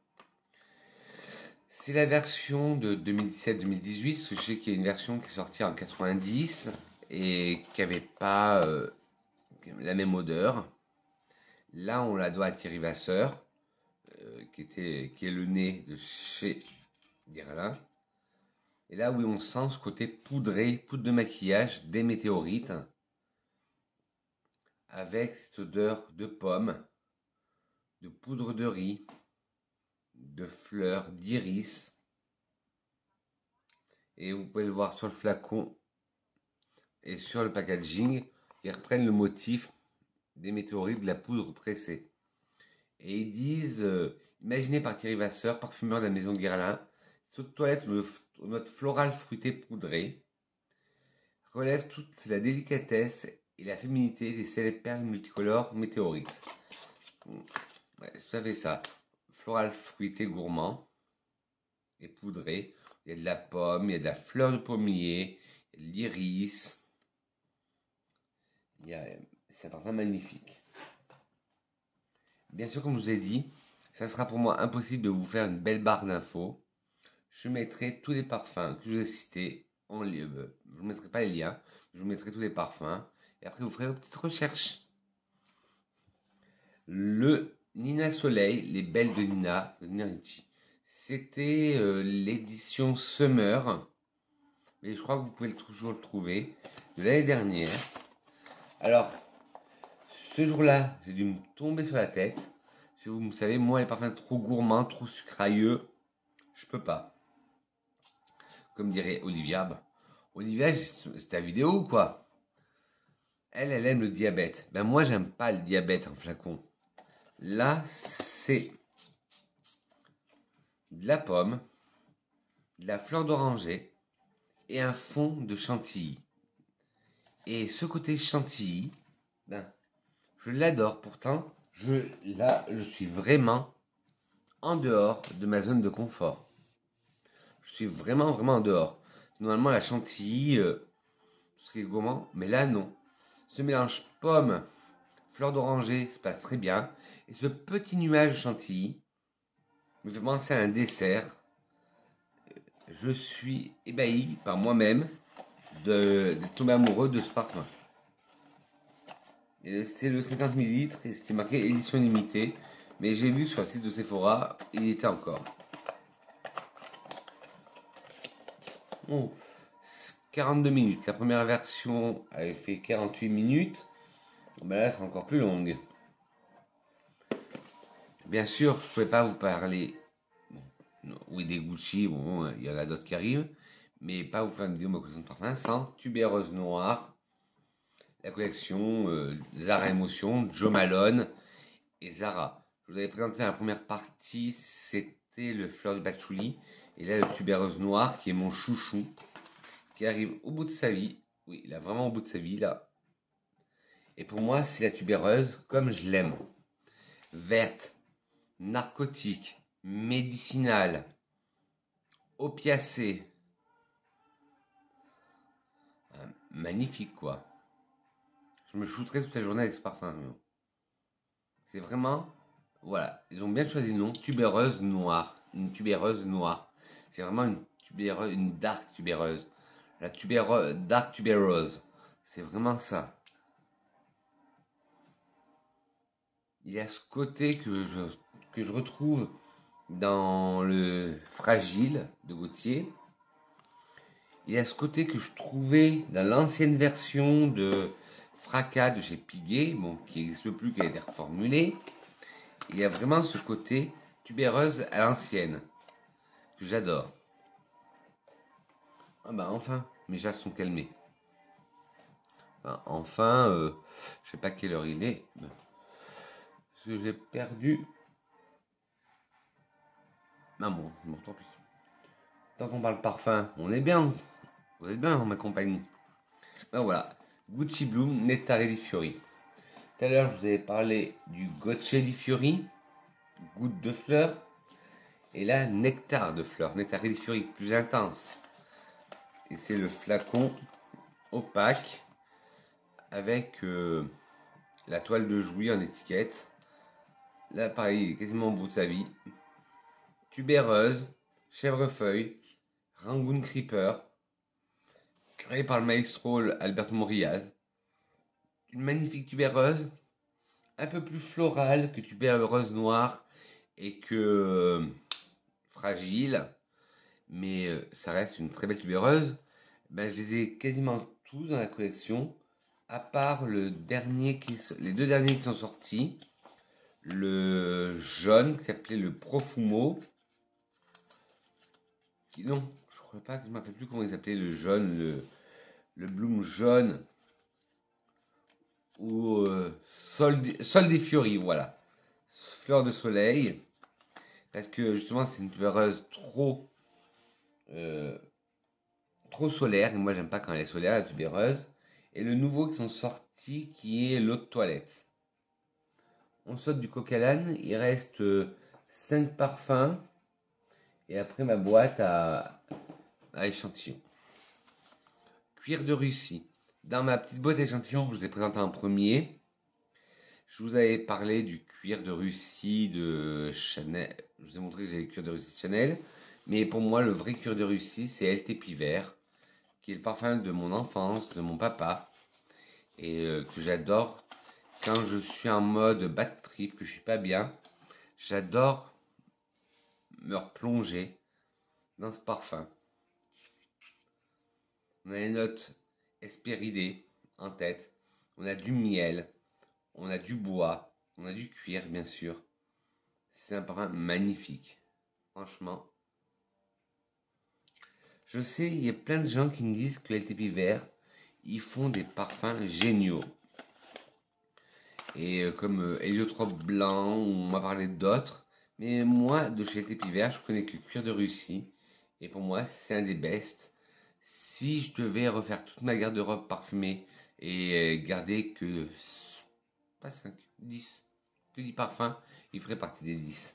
C'est la version de 2017-2018, parce que je sais qu'il y a une version qui est sortie en 90 et qui n'avait pas la même odeur. Là, on la doit à Thierry Vasseur, qui est le nez de chez Guerlain. Et là, oui, on sent ce côté poudré, poudre de maquillage des météorites, avec cette odeur de pommes, de poudre de riz, de fleurs, d'iris. Et vous pouvez le voir sur le flacon et sur le packaging, ils reprennent le motif des météorites de la poudre pressée. Et ils disent, imaginé par Thierry Vasseur, parfumeur de la maison de Guerlain, cette toilette aux notes florales fruitées poudrées relève toute la délicatesse et la féminité des célèbres perles multicolores météorites. Ouais, c'est tout à fait ça. Floral fruité gourmand et poudré. Il y a de la pomme, il y a de la fleur de pommier, il y a de l'iris. C'est un parfum magnifique. Bien sûr, comme je vous ai dit, ça sera pour moi impossible de vous faire une belle barre d'infos. Je mettrai tous les parfums que je vous ai cités en lieu. Je ne vous mettrai pas les liens, je vous mettrai tous les parfums. Et après, vous ferez vos petites recherches. Le Nina Soleil, les belles de Nina Ricci. C'était l'édition Summer, mais je crois que vous pouvez toujours le trouver, de l'année dernière. Alors, ce jour-là, j'ai dû me tomber sur la tête. Si vous savez, moi, les parfums trop gourmands, trop sucrailleux, je peux pas. Comme dirait Olivia. Olivia, c'est ta vidéo ou quoi? Elle aime le diabète. Ben moi, j'aime pas le diabète en flacon. Là, c'est de la pomme, de la fleur d'oranger et un fond de chantilly. Et ce côté chantilly, ben, je l'adore. Pourtant, je suis vraiment en dehors de ma zone de confort. Je suis vraiment en dehors. Normalement, la chantilly, tout ce qui est gourmand, mais là, non. Ce mélange pomme, fleur d'oranger se passe très bien. Et ce petit nuage de chantilly me fait penser à un dessert. Je suis ébahi par moi-même de tomber amoureux de ce parfum. C'est le 50 ml et c'était marqué édition limitée. Mais j'ai vu sur le site de Sephora, il était encore. Oh, 42 minutes. La première version avait fait 48 minutes. Ben là, c'est encore plus longue. Bien sûr, je ne pouvais pas vous parler. Oui, des Gucci, bon, il y en a d'autres qui arrivent. Mais pas vous faire une vidéo de ma collection de parfums sans tubéreuse noire. La collection Zara Emotion, Jo Malone et Zara. Je vous avais présenté la première partie, c'était le fleur du patchouli. Et là, le tubéreuse noire qui est mon chouchou, qui arrive au bout de sa vie. Oui, il a vraiment au bout de sa vie là. Et pour moi, c'est la tubéreuse comme je l'aime. Verte, narcotique, médicinale, opiacée. Magnifique quoi. Je me shooterai toute la journée avec ce parfum. C'est vraiment, voilà, ils ont bien choisi le nom, tubéreuse noire, une tubéreuse noire. C'est vraiment une tubéreuse, une dark tubéreuse. La tubéreuse, dark tubéreuse. C'est vraiment ça. Il y a ce côté que je retrouve dans le Fragile de Gauthier. Il y a ce côté que je trouvais dans l'ancienne version de Fracas de chez Piguet, bon, qui n'existe plus, qui a été reformulé. Il y a vraiment ce côté tubéreuse à l'ancienne, que j'adore. Ah bah enfin, mes chats sont calmés. Enfin, je sais pas quelle heure il est. Parce que j'ai perdu. Ah bon, tant pis. Tant qu'on parle parfum, on est bien. Vous êtes bien en ma compagnie. Ben voilà, Gucci Bloom Nettare di Fiori. Tout à l'heure, je vous avais parlé du Gocce di Fiori, goutte de fleurs. Et là, nectar de fleurs, Nettare di Fiori plus intense. Et c'est le flacon opaque avec la toile de Jouy en étiquette. Là, pareil, il est quasiment au bout de sa vie. Tubéreuse, chèvrefeuille, Rangoon Creeper. créée par le maestro Alberto Morillas. Une magnifique tubéreuse, un peu plus florale que tubéreuse noire et que fragile, mais ça reste une très belle tubéreuse. Ben, je les ai quasiment tous dans la collection, à part les deux derniers qui sont sortis. Le jaune qui s'appelait le Profumo. Non, je crois pas, je ne me rappelle plus comment il s'appelait le jaune, le bloom jaune. Ou sol des Fiori, voilà. Fleur de soleil. Parce que justement, c'est une tubéreuse trop solaire. Et moi, j'aime pas quand elle est solaire, la tubéreuse. Et le nouveau qui sont sortis, qui est l'eau de toilette. On saute du coq à l'âne. Il reste 5 parfums. Et après, ma boîte à échantillons. Cuir de Russie. Dans ma petite boîte à échantillons que je vous ai présenté en premier, je vous avais parlé du cuir de Russie de Chanel. Je vous ai montré que j'avais le cuir de Russie de Chanel. Mais pour moi, le vrai cuir de Russie, c'est LT Pivert, qui est le parfum de mon enfance, de mon papa. Et que j'adore quand je suis en mode bad trip, que je suis pas bien. J'adore me replonger dans ce parfum. On a les notes Hespéridées en tête. On a du miel. On a du bois. On a du cuir, bien sûr. C'est un parfum magnifique. Franchement. Je sais, il y a plein de gens qui me disent que LTP Vert, ils font des parfums géniaux. Et comme Héliotrope Blanc, on m'a parlé d'autres. Mais moi, de chez LTP Vert, je connais que Cuir de Russie. Et pour moi, c'est un des best. Si je devais refaire toute ma garde-robe parfumée et garder que, pas 5, 10, que 10 parfums, il ferait partie des 10.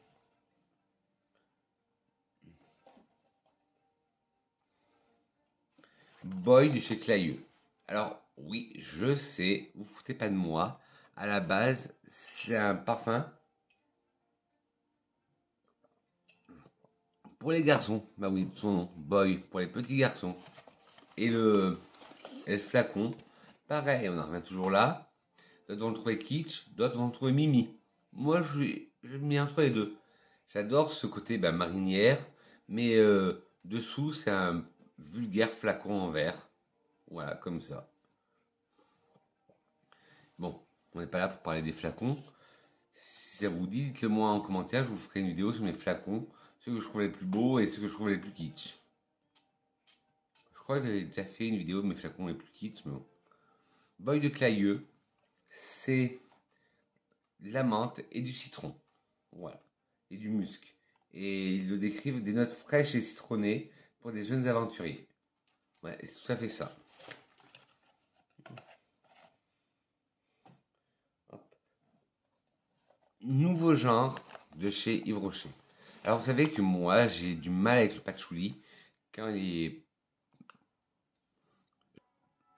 Boy de chez Clayeux. Alors, oui, je sais, vous foutez pas de moi. À la base, c'est un parfum pour les garçons. Bah oui, son nom, Boy, pour les petits garçons. Et le flacon, pareil, on en revient toujours là. D'autres vont le trouver kitsch, d'autres vont le trouver mimi. Moi, je mets entre les deux. J'adore ce côté marinière, mais dessous, c'est un vulgaire flacon en verre. Voilà, comme ça. Bon, on n'est pas là pour parler des flacons. Si ça vous dit, dites-le moi en commentaire, je vous ferai une vidéo sur mes flacons, ceux que je trouve les plus beaux et ceux que je trouve les plus kitsch. Je crois que j'avais déjà fait une vidéo de mes flacons les plus kitsch, mais bon. Boy de Clayeux, c'est de la menthe et du citron. Voilà. Et du musc. Et ils le décrivent des notes fraîches et citronnées pour des jeunes aventuriers. Ouais, c'est tout à fait ça. Hop. Nouveau genre de chez Yves Rocher. Alors vous savez que moi j'ai du mal avec le patchouli quand il est...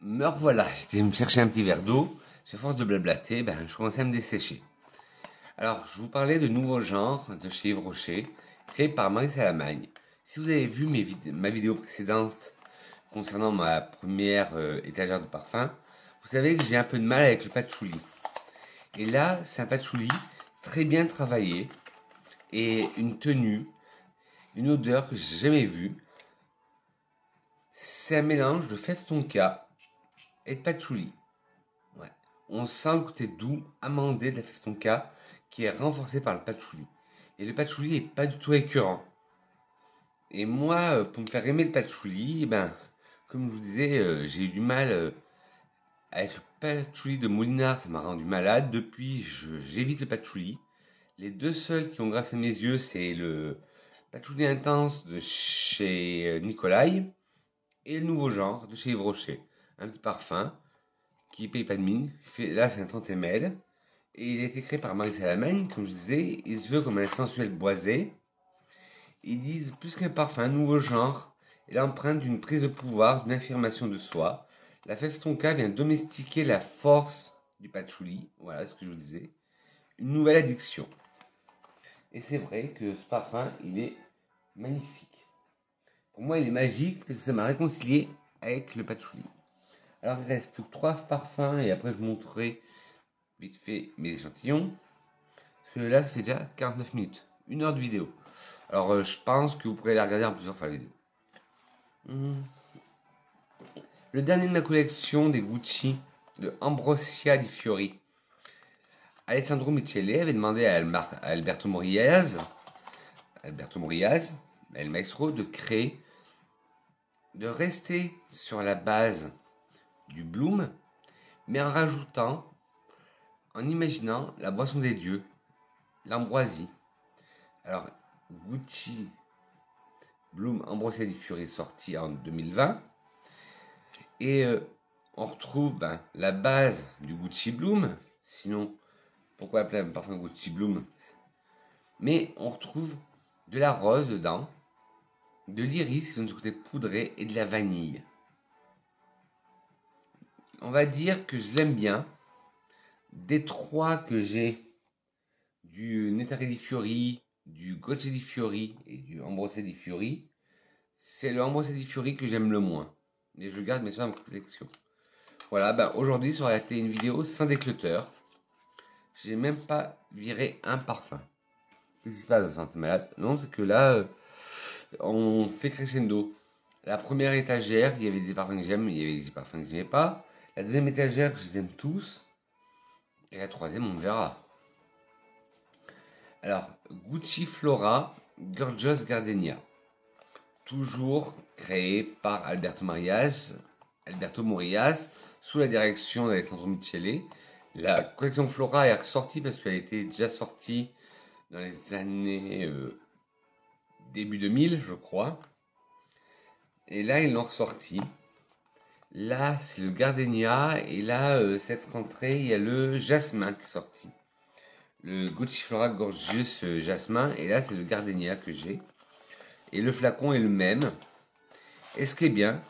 Me revoilà, j'étais me chercher un petit verre d'eau, à force de blablater, je commençais à me dessécher. Alors je vous parlais de nouveaux genres de chez Yves Rocher, créé par Marie Salamagne. Si vous avez vu ma vidéo précédente concernant ma première étagère de parfum, vous savez que j'ai un peu de mal avec le patchouli. Et là, c'est un patchouli très bien travaillé et une tenue, une odeur que j'ai jamais vue. C'est un mélange de fève tonka et de patchouli. Ouais. On sent le côté doux, amandé de la fève tonka qui est renforcé par le patchouli. Et le patchouli est pas du tout écœurant. Et moi, pour me faire aimer le patchouli, comme je vous disais, j'ai eu du mal avec le patchouli de Molinard, ça m'a rendu malade. Depuis, j'évite le patchouli. Les deux seuls qui ont grassé mes yeux, c'est le patchouli intense de chez Nicolai et le nouveau genre de chez Yves Rocher. Un petit parfum qui paye pas de mine. Là, c'est un 30 ml. Et il a été créé par Marie Salamagne, comme je disais. Il se veut comme un sensuel boisé. Ils disent plus qu'un parfum, un nouveau genre. Et l'empreinte d'une prise de pouvoir, d'une affirmation de soi. La fève tonka vient domestiquer la force du patchouli. Voilà ce que je vous disais. Une nouvelle addiction. Et c'est vrai que ce parfum, il est magnifique. Pour moi, il est magique parce que ça m'a réconcilié avec le patchouli. Alors il reste plus que 3 parfums et après je vous montrerai vite fait mes échantillons. Celui-là ça fait déjà 49 minutes, 1 heure de vidéo. Alors je pense que vous pourrez la regarder en plusieurs fois la vidéo. Le dernier de ma collection des Gucci de Ambrosia di Fiori. Alessandro Michele avait demandé à Alberto Morillas, El Maestro, de rester sur la base du Bloom, mais en rajoutant, en imaginant la boisson des dieux, l'ambroisie. Alors, Gucci Bloom Ambrosia di Fiori est sorti en 2020. Et on retrouve la base du Gucci Bloom. Sinon, pourquoi appeler un parfum Gucci Bloom? Mais on retrouve de la rose dedans, de l'iris qui donne ce côté poudré et de la vanille. On va dire que je l'aime bien. Des 3 que j'ai, du Nettare di Fiori, du Gocce di Fiori et du Ambrosia di Fiori, c'est le Ambrosia di Fiori que j'aime le moins. Et je le garde bien sûr dans ma collection. Voilà, aujourd'hui ça aurait été une vidéo sans décluteur. J'ai même pas viré un parfum. Qu'est-ce qui se passe, Santé Malade? Non, c'est que là, on fait crescendo. La première étagère, il y avait des parfums que j'aime, il y avait des parfums que je n'aimais pas. La deuxième étagère, je les aime tous. Et la troisième, on verra. Alors, Gucci Flora Gorgeous Gardenia. Toujours créé par Alberto Morillas, sous la direction d'Alessandro Michele. La collection Flora est ressortie parce qu'elle était déjà sortie dans les années début 2000, je crois. Et là, ils l'ont ressorti. Là, c'est le Gardenia. Et là, cette rentrée, il y a le Jasmin qui est sorti. Le Gucci Flora Gorgeous Jasmin. Et là, c'est le Gardenia que j'ai. Et le flacon est le même. Et ce qui est bien,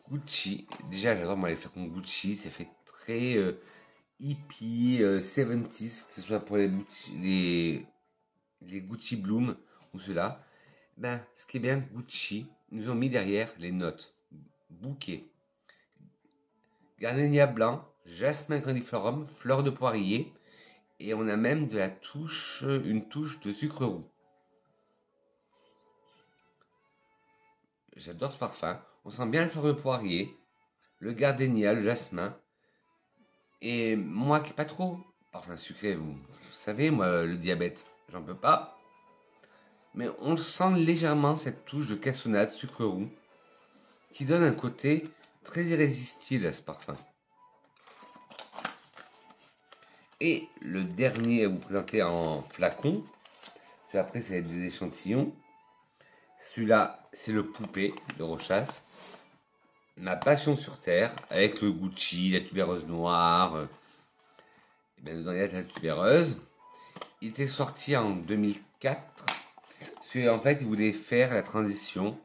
Gucci. Déjà, j'adore moi les flacons Gucci. Ça fait très hippie, 70s, que ce soit pour les Gucci Bloom ou ceux-là. Ce qui est bien, Gucci nous ont mis derrière les notes. Bouquet, Gardenia blanc, jasmin grandiflorum, fleur de poirier, et on a même de la touche, une touche de sucre roux. J'adore ce parfum. On sent bien la fleur de poirier, le gardenia, le jasmin. Et moi qui n'ai pas trop parfum sucré, vous savez, moi le diabète, j'en peux pas. Mais on sent légèrement cette touche de cassonade, sucre roux, qui donne un côté très irrésistible à ce parfum. Et le dernier à vous présenter en flacon, puis après c'est des échantillons. Celui-là, c'est le Poupée de Rochas. Ma passion sur terre, avec le Gucci, la tubéreuse noire. Et bien dedans, il y a la tubéreuse. Il était sorti en 2004. En fait, il voulait faire la transition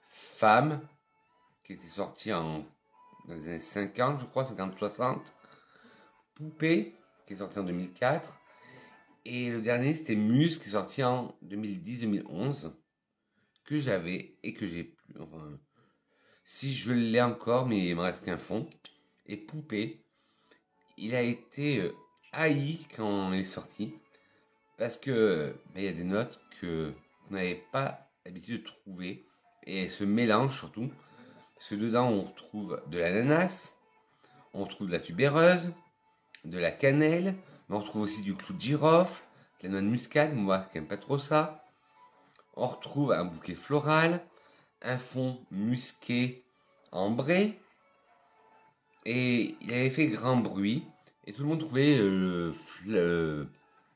femme, qui était sortie dans les années 50, je crois, 50-60. Poupée, qui est sorti en 2004. Et le dernier, c'était Muse, qui est sorti en 2010-2011. Que j'avais et que j'ai plus. Enfin, si je l'ai encore, mais il me reste qu'un fond. Et Poupée, il a été haï quand il est sorti. Parce que il y a des notes que vous n'avez pas l'habitude de trouver. Et elles se mélangent surtout. Parce que dedans, on retrouve de l'ananas, on retrouve de la tubéreuse, de la cannelle, mais on retrouve aussi du clou de girofle, de la noix de muscade, moi qui n'aime pas trop ça. On retrouve un bouquet floral, un fond musqué ambré. Et il avait fait grand bruit. Et tout le monde trouvait le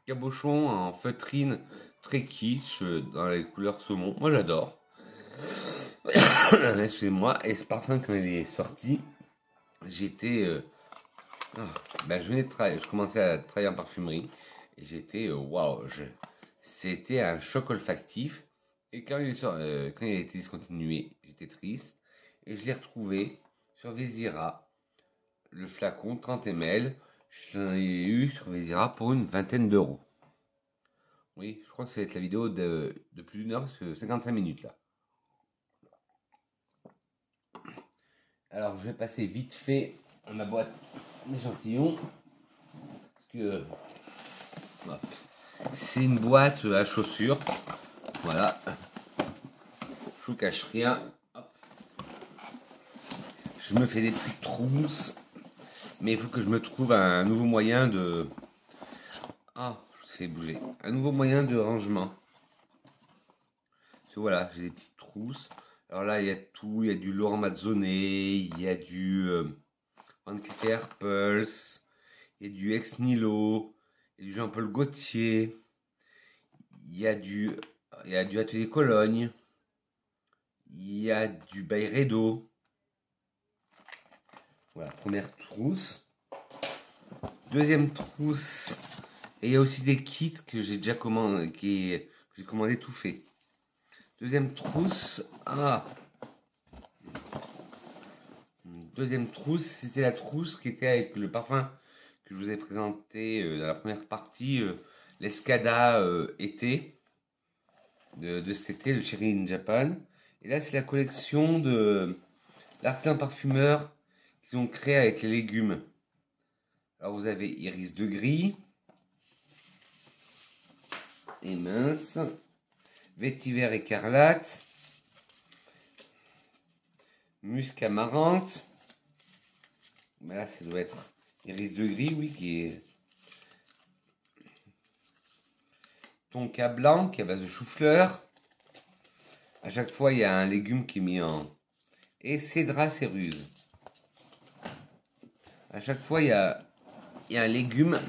cabochon en feutrine très kitsch dans les couleurs saumon. Moi j'adore. Excusez-moi. Et ce parfum, quand il est sorti, j'étais. Je venais de travailler. Je commençais à travailler en parfumerie. Et j'étais. Waouh! C'était un choc olfactif. Et quand il a été discontinué, j'étais triste. Et je l'ai retrouvé sur Vézira. Le flacon 30 ml. Je l'ai eu sur Vézira pour une vingtaine d'euros. Oui, je crois que ça va être la vidéo de plus d'une heure, parce que 55 minutes là. Alors, je vais passer vite fait à ma boîte d'échantillons. Parce que c'est une boîte à chaussures. Voilà. Je vous cache rien. Hop. Je me fais des petites trousses. Mais il faut que je me trouve un nouveau moyen de... Ah, je sais bouger. Un nouveau moyen de rangement. Parce que voilà, j'ai des petites trousses. Alors là, il y a tout. Il y a du Laurent Mazzone. Il y a du Van Cleef & Pulse. Il y a du Ex Nihilo. Il y a du Jean-Paul Gaultier. Il y a du Atelier Cologne. Il y a du Byredo. Voilà, première trousse. Deuxième trousse. Et il y a aussi des kits que j'ai déjà commandé, que j'ai commandé tout fait. Deuxième trousse. Deuxième trousse, c'était la trousse qui était avec le parfum que je vous ai présenté dans la première partie, l'Escada été de cet été, le Cherry in Japan. Et là, c'est la collection de l'artisan parfumeur qu'ils ont créé avec les légumes. Alors, vous avez iris de gris et mince, vétiver écarlate, musc amarante. Ben là, ça doit être iris de gris, oui, qui est tonka blanc, qui est à base de chou-fleur. À chaque fois, il y a un légume qui est mis en... Et cédra céruse. À chaque fois, il y a un légume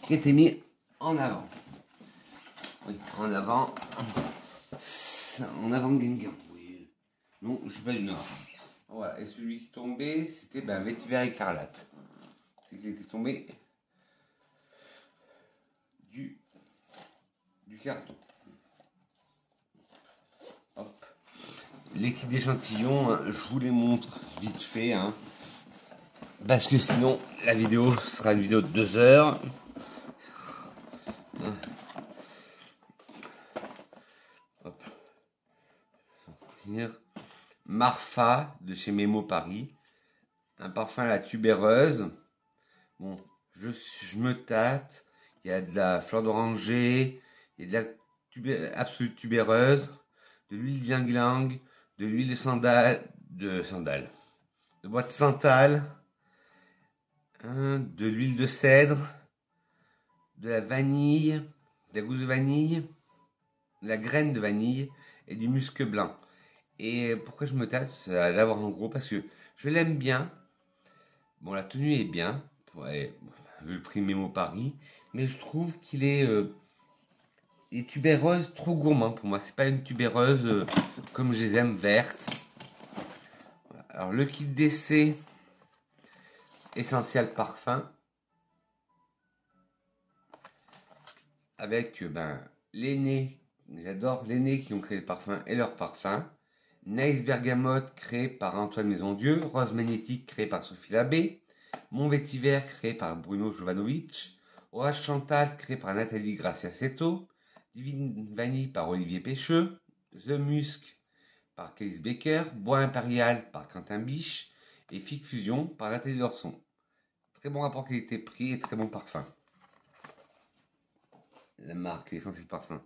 qui a été mis en avant. Oui, en avant. En avant Gengar. Oui. Non, je suis pas du Nord. Voilà, et celui qui tombait, c'était vétiver écarlate. C'est qu'il était tombé du carton. Hop. Les kits d'échantillons, hein, je vous les montre vite fait. Hein, parce que sinon, la vidéo sera une vidéo de 2 heures. Hop. Marfa de chez Memo Paris. Un parfum à la tubéreuse. Bon, je me tâte. Il y a de la fleur d'oranger. Il y a de la absolue tubéreuse. De l'huile d'ylang-ylang. De l'huile de bois de santal. De l'huile de cèdre. De la vanille. De la gousse de vanille. De la graine de vanille. Et du musc blanc. Et pourquoi je me tâte à l'avoir en gros? Parce que je l'aime bien. Bon, la tenue est bien, vu le prix Memo Paris, mais je trouve qu'il est tubéreuse trop gourmand pour moi. C'est pas une tubéreuse comme je les aime, verte. Alors, le kit d'essai Essentiel Parfum, avec l'aîné, j'adore l'aîné qui ont créé le parfum et leur parfum. Nice Bergamote créé par Antoine Maisondieu, Rose Magnétique créé par Sophie Labbé, Mon Vétiver créé par Bruno Jovanovic, Orage Chantal créé par Nathalie Graciasetto, Divine Vanille par Olivier Pêcheux, The Musk par Kélis Baker, Bois Impérial par Quentin Biche et Figue Fusion par Nathalie Dorson. Très bon rapport qualité-prix et très bon parfum. La marque Essentiel Parfum.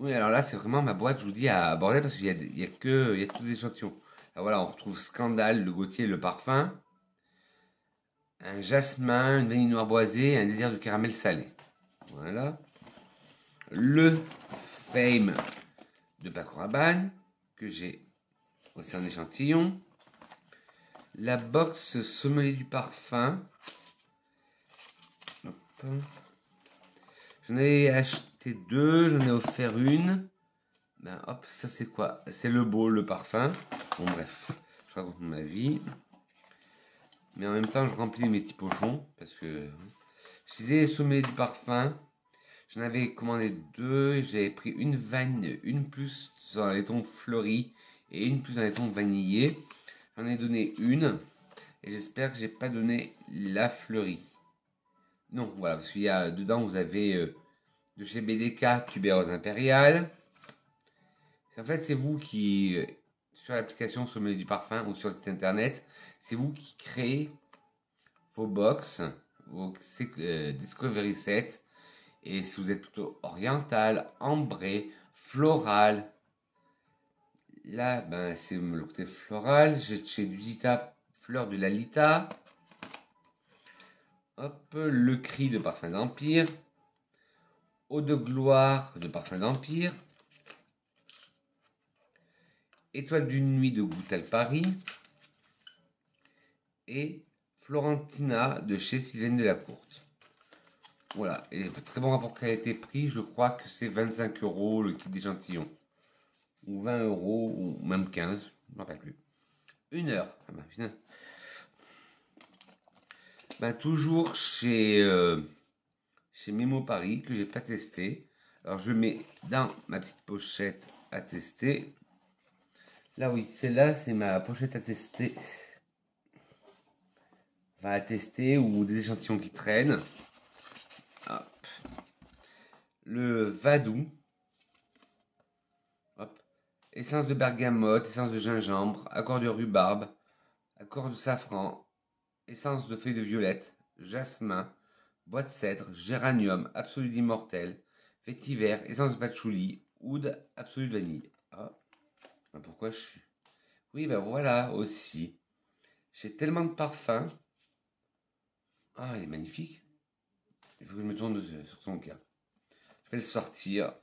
Oui, alors là, c'est vraiment ma boîte, je vous dis, à aborder parce qu'il y a tous des échantillons. Alors voilà, on retrouve Scandale, le Gautier, le parfum, un jasmin, une vanille noire boisée, un désir de caramel salé. Voilà. Le Fame de Paco Rabanne, que j'ai aussi en échantillon. La box sommelier du parfum. Hop. J'en ai acheté 2, j'en ai offert une. Hop, ça c'est quoi? C'est le beau, le parfum. Bon bref, je raconte ma vie. Mais en même temps, je remplis mes petits pochons. Parce que je disais sommet du parfum. J'en avais commandé 2. J'avais pris une plus dans les tons fleuris et une plus dans les tons vanillés. J'en ai donné une. Et j'espère que j'ai pas donné la fleurie. Non, voilà, parce qu'il y a dedans, vous avez de chez BDK, tubéreuse impériale. En fait, c'est vous qui, sur l'application Sommelier du Parfum ou sur le site internet. C'est vous qui créez vos box, vos Discovery Set. Et si vous êtes plutôt oriental, ambré, floral, là, ben, c'est le côté floral. J'ai chez Dusita, fleur de Lalita. Hop, le cri de Parfum d'Empire. Eau de gloire de Parfum d'Empire. Étoile d'une nuit de Goutal Paris. Et Florentina de chez Sylvaine Delacourte. Voilà, et très bon rapport qualité-prix, je crois que c'est 25 € le kit d'échantillon. Ou 20 €, ou même 15, je ne me rappelle plus. 1 heure. Ah ben, putain. Ben, toujours chez Memo Paris, que j'ai pas testé. Alors je mets dans ma petite pochette à tester. Là oui, celle-là c'est ma pochette à tester. Enfin à tester ou des échantillons qui traînent. Hop. Le Vadou. Hop. Essence de bergamote, essence de gingembre, accord de rhubarbe, accord de safran, essence de feuilles de violette, jasmin, bois de cèdre, géranium, absolu d'immortel, vétiver, essence de patchouli, oud, absolu de vanille. Ah, ben pourquoi je suis... Oui, ben voilà aussi. J'ai tellement de parfums. Ah, il est magnifique. Il faut que je me tourne sur son cas. Je vais le sortir.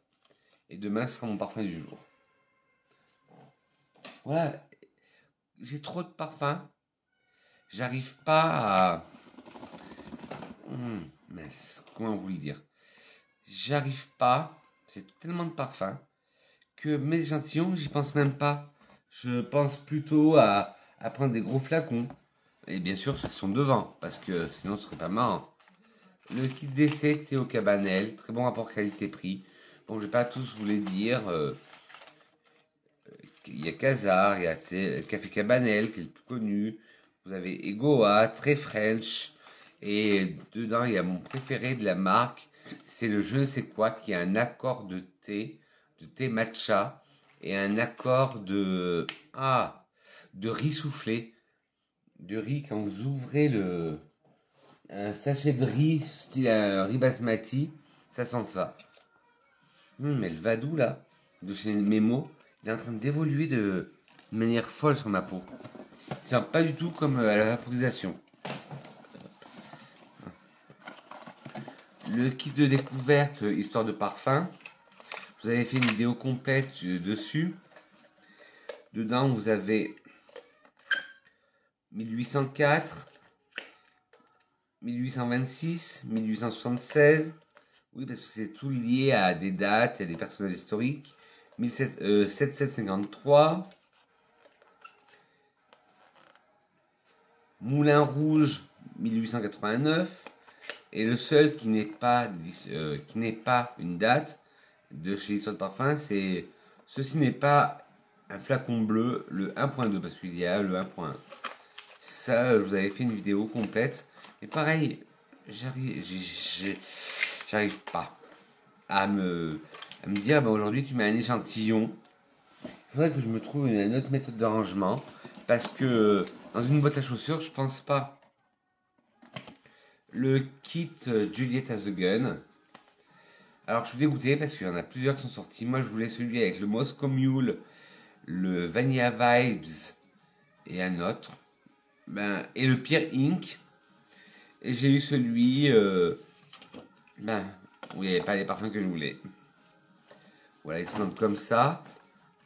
Et demain, ce sera mon parfum du jour. Voilà. J'ai trop de parfums. J'arrive pas à... mince, comment vous le dire? J'arrive pas. C'est tellement de parfums que mes échantillons, j'y pense même pas. Je pense plutôt à prendre des gros flacons. Et bien sûr, ceux qui sont devant, parce que sinon ce serait pas marrant. Le kit d'essai Théo Cabanel, très bon rapport qualité-prix. Bon, je vais pas tous vous les dire. Il y a Casar, il y a Café Cabanel, qui est le plus connu. Vous avez Egoa, très French. Et dedans, il y a mon préféré de la marque. C'est le je ne sais quoi, qui a un accord de thé matcha. Et un accord de riz soufflé. De riz, quand vous ouvrez un sachet de riz, style un riz basmati, ça sent ça. Mais le Vadou, là, de chez Memo, il est en train d'évoluer de manière folle sur ma peau. Il sent pas du tout comme à la vaporisation. Le kit de découverte, histoire de parfum. Vous avez fait une vidéo complète dessus. Dedans, vous avez 1804, 1826, 1876. Oui, parce que c'est tout lié à des dates, à des personnages historiques. 7753. Moulin Rouge, 1889. Et le seul qui n'est pas une date de chez l'histoire de parfum, c'est ceci n'est pas un flacon bleu, le 1.2, parce qu'il y a le 1.1. Ça, je vous avais fait une vidéo complète. Et pareil, j'arrive pas à me dire, bah, aujourd'hui tu mets un échantillon. Il faudrait que je me trouve une autre méthode de rangement. Parce que dans une boîte à chaussures, je pense pas. Le kit Juliet Has the Gun. Alors je suis dégoûté parce qu'il y en a plusieurs qui sont sortis. Moi je voulais celui avec le Moscow Mule, le Vanilla Vibes et un autre. Et le Pierre Inc. Et j'ai eu celui où il n'y avait pas les parfums que je voulais. Voilà, ils se vendent comme ça.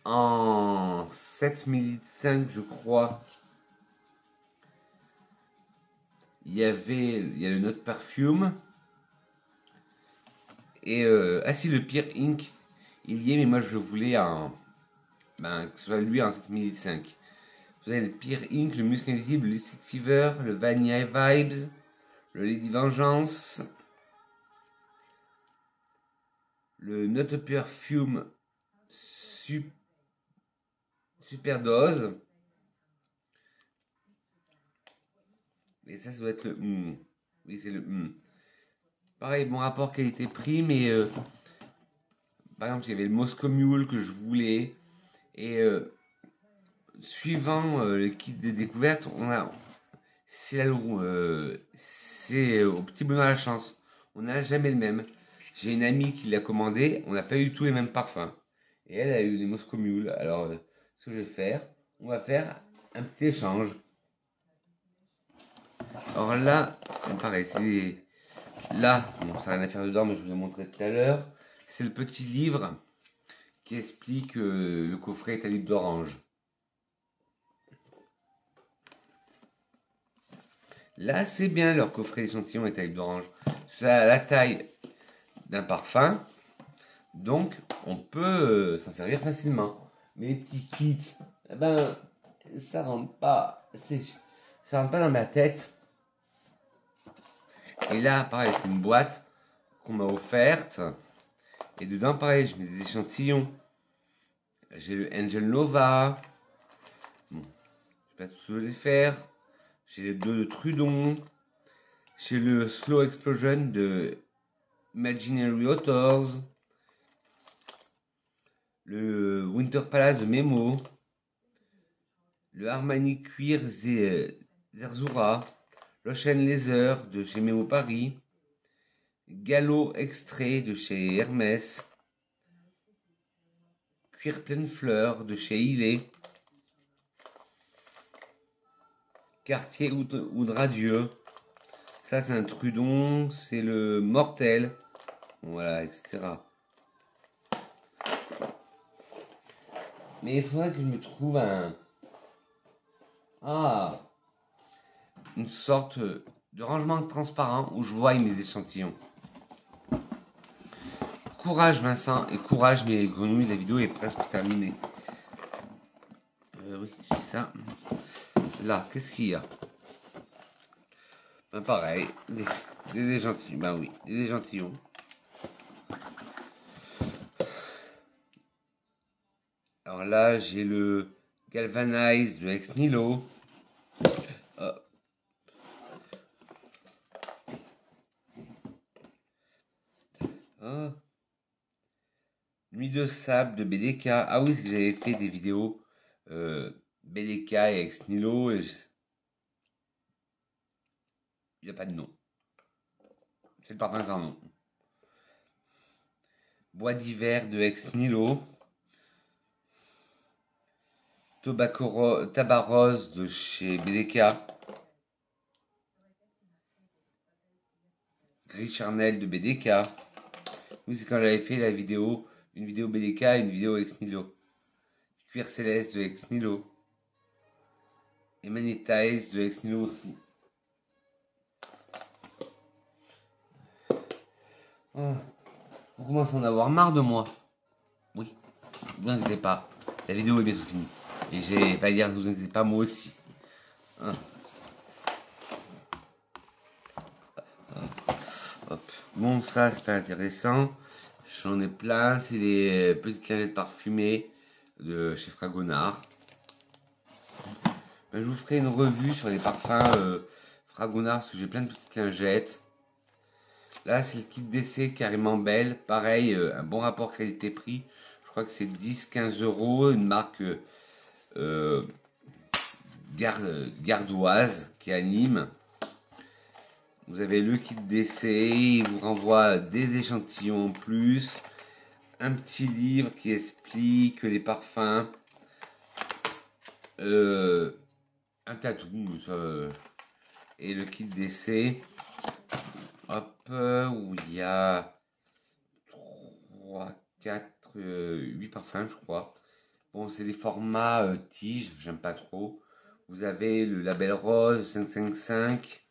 En 7 ml je crois. Il y a le Note Perfume. Et si le Pierre Inc. il y est, mais moi je le voulais que ce soit lui en 7 ml. Vous avez le Pierre Inc., le Muscle Invisible, le Lipstick Fever, le Vanilla Vibes, le Lady Vengeance, le Note Perfume Super Dose. Et ça doit être le Oui, c'est le Pareil, bon rapport qualité-prix, mais par exemple, il y avait le Moscow Mule que je voulais. Et suivant le kit de découverte, c'est au petit bonheur la chance. On n'a jamais le même. J'ai une amie qui l'a commandé, on n'a pas eu du tout les mêmes parfums. Et elle a eu les Moscow Mule. Alors, ce que je vais faire, on va faire un petit échange. Alors là, pareil, c'est là, bon, ça n'a rien à faire dedans, mais je vous ai montré tout à l'heure. C'est le petit livre qui explique le coffret est à libre d'orange. Là, c'est bien leur coffret d'échantillon est à libre d'orange. Ça a la taille d'un parfum, donc on peut s'en servir facilement. Mais les petits kits, eh ben, ça rentre pas dans ma tête. Et là, pareil, c'est une boîte qu'on m'a offerte. Et dedans, pareil, je mets des échantillons. J'ai le Angel Nova. Bon, je vais pas tous les faire. J'ai les deux de Trudon. J'ai le Slow Explosion de Imaginary Authors. Le Winter Palace de Memo. Le Armani Cuir Zerzura. L'Ocean Laser de chez Memo Paris. Gallo Extrait de chez Hermès. Cuir pleine fleur de chez Ilé. Cartier Oud Radieux. Ça, c'est un Trudon. C'est le Mortel. Voilà, etc. Mais il faudrait que je me trouve une sorte de rangement transparent où je vois mes échantillons. Courage Vincent et courage mes grenouilles, la vidéo est presque terminée. Oui, j'ai ça. Là, qu'est-ce qu'il y a? Ben pareil, des échantillons. Ben oui, des échantillons. Alors là, j'ai le Galvanize de Ex Nihilo. Nuit de sable de BDK. Ah oui, c'est que j'avais fait des vidéos BDK et Ex Nihilo. Il n'y a pas de nom. C'est le parfum sans nom. Bois d'hiver de Ex Nihilo. Tabac rose de chez BDK. Gris charnel de BDK. Oui, c'est quand j'avais fait la vidéo, une vidéo BDK et une vidéo Ex Nihilo. Cuir céleste de Ex Nihilo. Et Manitize de Ex Nihilo aussi. Oh, on commence à en avoir marre de moi. Oui, ne vous inquiétez pas. La vidéo est bientôt finie. Et j'ai pas à dire, ne vous inquiétez pas, moi aussi. Ah. Hop. Bon, ça c'est pas intéressant. J'en ai plein. C'est les petites lingettes parfumées de chez Fragonard. Je vous ferai une revue sur les parfums Fragonard parce que j'ai plein de petites lingettes. Là, c'est le kit d'essai carrément belle. Pareil, un bon rapport qualité-prix. Je crois que c'est 10-15 €. Une marque gardoise qui anime. Vous avez le kit d'essai. Il vous renvoie des échantillons en plus. Un petit livre qui explique les parfums. Un tatou. Et le kit d'essai. Hop, où il y a 3, 4, 8 parfums, je crois. Bon, c'est des formats tige, j'aime pas trop. Vous avez le label rose 555,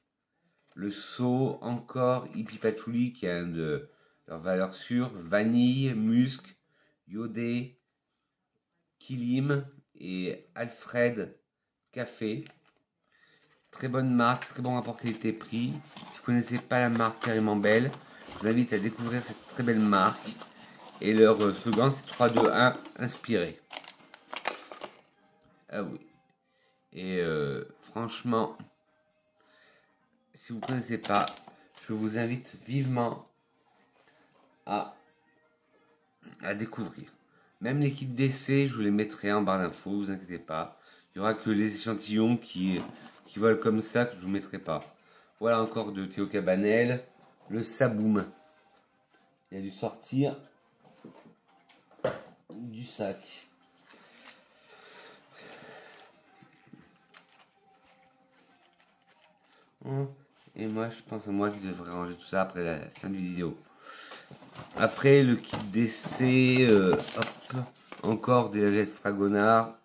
le saut encore hippie patchouli qui a un de leurs valeurs sûres, vanille, musc, iodé, kilim et Alfred café. Très bonne marque, très bon rapport qualité-prix. Si vous ne connaissez pas la marque carrément belle, je vous invite à découvrir cette très belle marque. Et leur slogan c'est 3, 2, 1, inspiré. Ah oui. Et franchement, si vous ne connaissez pas, je vous invite vivement à découvrir. Même les kits d'essai, je vous les mettrai en barre d'infos, vous inquiétez pas. n'y aura que les échantillons qui volent comme ça que je ne vous mettrai pas. Voilà encore de Théo Cabanel, le Saboum. Il a dû sortir du sac. Et moi, je pense à moi qui devrais ranger tout ça après la fin de vidéo. Après, le kit d'essai, encore des lingettes Fragonard.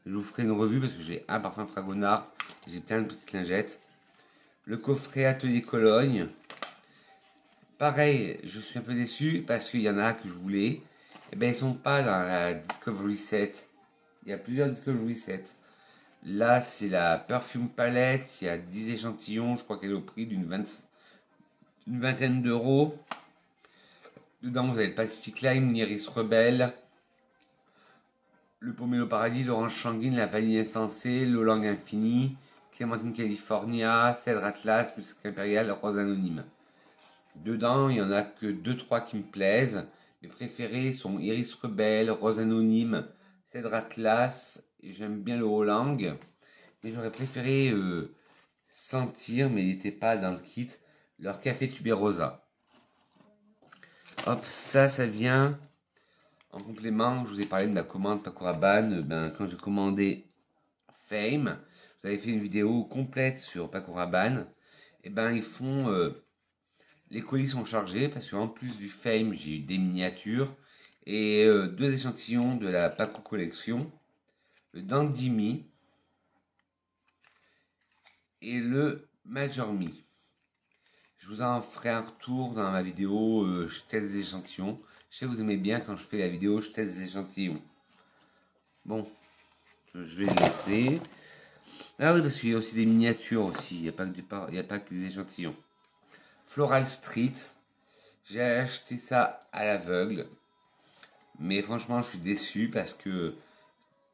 Je vous ferai une revue parce que j'ai un parfum Fragonard. J'ai plein de petites lingettes. Le coffret Atelier Cologne. Pareil, je suis un peu déçu parce qu'il y en a que je voulais. Et ben, ils sont pas dans la Discovery Set. Il y a plusieurs Discovery Set. Là, c'est la Perfume Palette. Il y a 10 échantillons. Je crois qu'elle est au prix d'une vingtaine d'euros. Dedans, vous avez le Pacific Lime, l'Iris Rebelle, le Pomelo Paradis, l'Orange Sanguine, la Vanille Insensée, l'Olang Infini, Clémentine California, Cèdre Atlas, Muscat Impérial, Rose Anonyme. Dedans, il n'y en a que 2-3 qui me plaisent. Mes préférés sont Iris Rebelle, Rose Anonyme, Cèdre Atlas, et j'aime bien le Olang. Et j'aurais préféré sentir, mais il n'était pas dans le kit, leur Café Tuberosa. Hop, ça vient en complément. Je vous ai parlé de ma commande Paco Rabanne. Quand j'ai commandé Fame, vous avez fait une vidéo complète sur Paco Rabanne. Et ils font. Les colis sont chargés parce qu'en plus du Fame, j'ai eu des miniatures et 2 échantillons de la Paco Collection, le Dandy Me et le Major Me. Je vous en ferai un retour dans ma vidéo, je teste des échantillons. Je sais que vous aimez bien quand je fais la vidéo, je teste des échantillons. Bon, je vais le laisser. Ah oui, parce qu'il y a aussi des miniatures aussi, il n'y a pas que des échantillons. Floral Street, j'ai acheté ça à l'aveugle. Mais franchement, je suis déçu parce que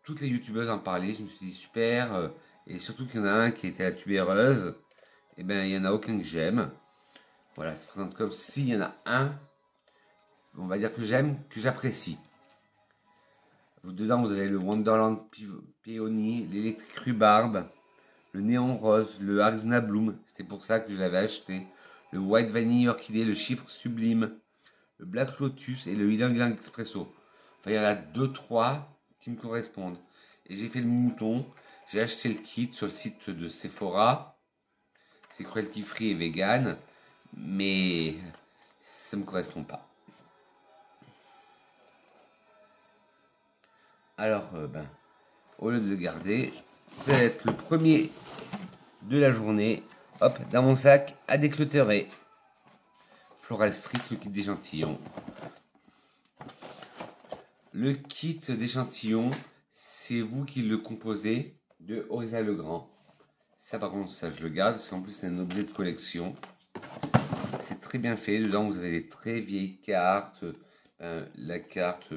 toutes les youtubeuses en parlaient. Je me suis dit super. Et surtout qu'il y en a un qui était la tubéreuse. Et il n'y en a aucun que j'aime. Voilà, ça se présente comme s'il y en a un, on va dire que j'aime, que j'apprécie. Dedans, vous avez le Wonderland Peony, l'électrique rhubarbe, le néon rose, le Arizona Bloom, c'était pour ça que je l'avais acheté, le White Vanille Orchidée, le Chypre Sublime, le Black Lotus et le Ylang Ylang Expresso. Enfin, il y en a 2-3 qui me correspondent. Et j'ai fait le mouton, j'ai acheté le kit sur le site de Sephora. C'est cruelty free et vegan. Mais ça me correspond pas. Alors, au lieu de le garder, ça va être le premier de la journée. Hop, dans mon sac à décleuterer. Floral Street, le kit d'échantillons. Le kit d'échantillons, c'est vous qui le composez de Orisa Legrand. Ça, par contre, ça je le garde parce qu'en plus, c'est un objet de collection. C'est très bien fait. Dedans, vous avez des très vieilles cartes. La carte,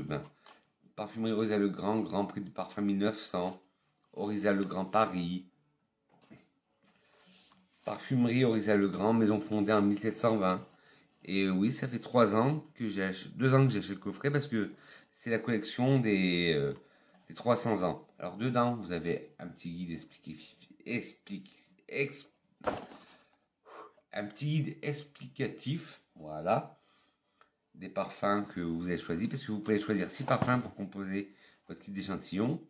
Parfumerie Orisa Legrand, Grand Prix du Parfum 1900. Orisa Legrand Paris. Parfumerie Orisa Legrand, maison fondée en 1720. Et oui, ça fait 3 ans que j'ai acheté, 2 ans que j'ai acheté le coffret parce que c'est la collection des 300 ans. Alors dedans, vous avez un petit guide explicatif, voilà, des parfums que vous avez choisis, parce que vous pouvez choisir 6 parfums pour composer votre kit d'échantillons.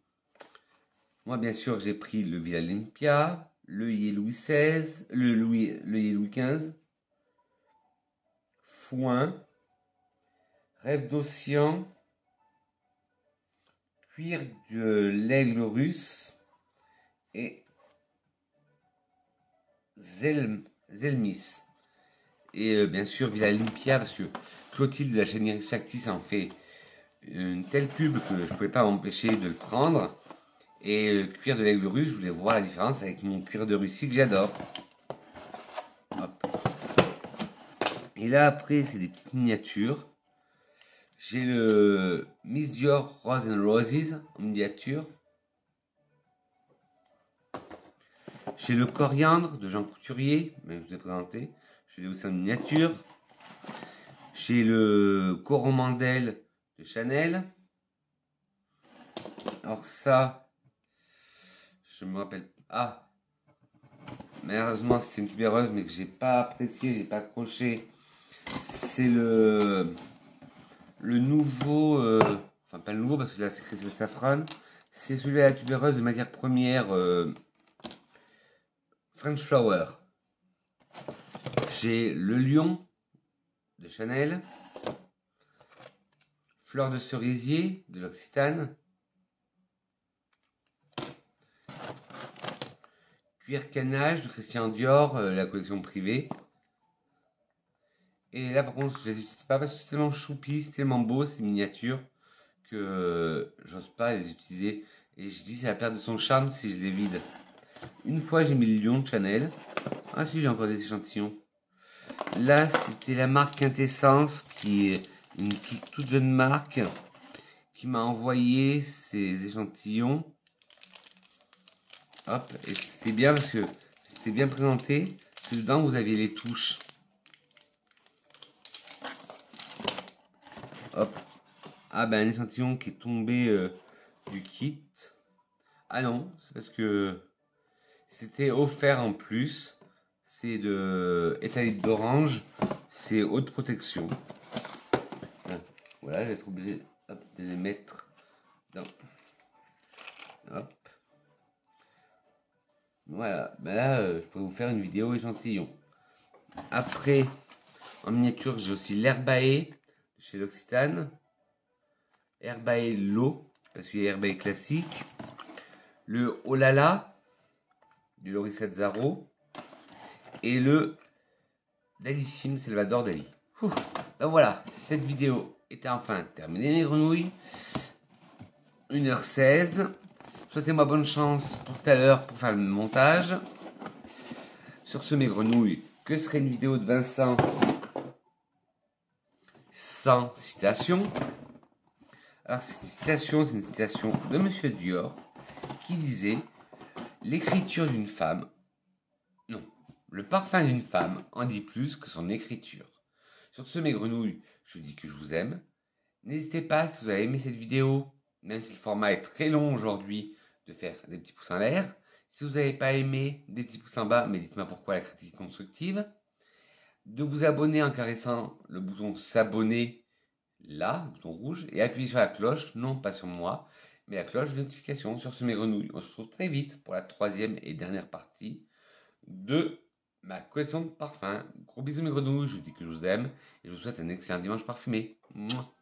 Moi, bien sûr, j'ai pris le Villa Olympia, le Yé Louis XVI, le Yé Louis XV, Foin, Rêve d'Océan, Cuir de l'Aigle russe et Zelmis. Et bien sûr Villa Olympia, parce que Clotilde de la chaîne Iris Factis en fait une telle pub que je ne pouvais pas m'empêcher de le prendre. Et le cuir de l'Aigle russe, je voulais voir la différence avec mon cuir de Russie que j'adore. Et là après, c'est des petites miniatures. J'ai le Miss Dior Rose and Roses en miniature. J'ai le Coriandre de Jean Couturier, je vous ai présenté. Je l'ai aussi en miniature. J'ai le Coromandel de Chanel. Alors ça, je me rappelle. Ah, malheureusement c'était une tubéreuse, mais que j'ai pas apprécié, j'ai pas accroché. C'est le nouveau, enfin pas le nouveau parce que là c'est Crystal Saffron. C'est celui à la tubéreuse de matière première French Flower. J'ai le lion de Chanel, fleur de cerisier de l'Occitane, cuir canage de Christian Dior, la collection privée. Et là par contre je les utilise pas parce que c'est tellement choupi, c'est tellement beau, c'est miniature, que j'ose pas les utiliser. Et je dis c'est la perte de son charme si je les vide. Une fois j'ai mis le lion de Chanel. Ah si, j'ai encore des échantillons. Là c'était la marque Quintessence, qui est une toute jeune marque, qui m'a envoyé ces échantillons. Hop, et c'était bien parce que c'était bien présenté, parce que dedans vous aviez les touches. Hop. Ah ben un échantillon qui est tombé du kit. Ah non, c'est parce que c'était offert en plus. C'est de éthalite d'orange. C'est haute protection. Voilà, je vais être obligé hop, de les mettre dans. Hop. Voilà, ben là, je pourrais vous faire une vidéo échantillon. Après, en miniature, j'ai aussi l'Herbae chez l'Occitane. Herbae Low, parce qu'il y a Herbae classique. Le Olala du Loris Zaro. Et le Dalissime Salvador Dali. Ben voilà, cette vidéo était enfin terminée, mes grenouilles. 1h16. Souhaitez-moi bonne chance pour tout à l'heure pour faire le montage. Sur ce, mes grenouilles, que serait une vidéo de Vincent sans citation? Alors, cette citation, c'est une citation de Monsieur Dior qui disait: l'écriture d'une femme, non, le parfum d'une femme en dit plus que son écriture. Sur ce, mes grenouilles, je vous dis que je vous aime. N'hésitez pas, si vous avez aimé cette vidéo, même si le format est très long aujourd'hui, de faire des petits pouces en l'air. Si vous n'avez pas aimé, des petits pouces en bas, mais dites-moi pourquoi, la critique constructive. De vous abonner en caressant le bouton s'abonner, là, le bouton rouge, et appuyer sur la cloche, non pas sur moi, mais la cloche de notification. Sur ce, mes grenouilles, on se retrouve très vite pour la troisième et dernière partie de ma collection de parfums. Gros bisous, mes grenouilles, je vous dis que je vous aime, et je vous souhaite un excellent dimanche parfumé. Mouah.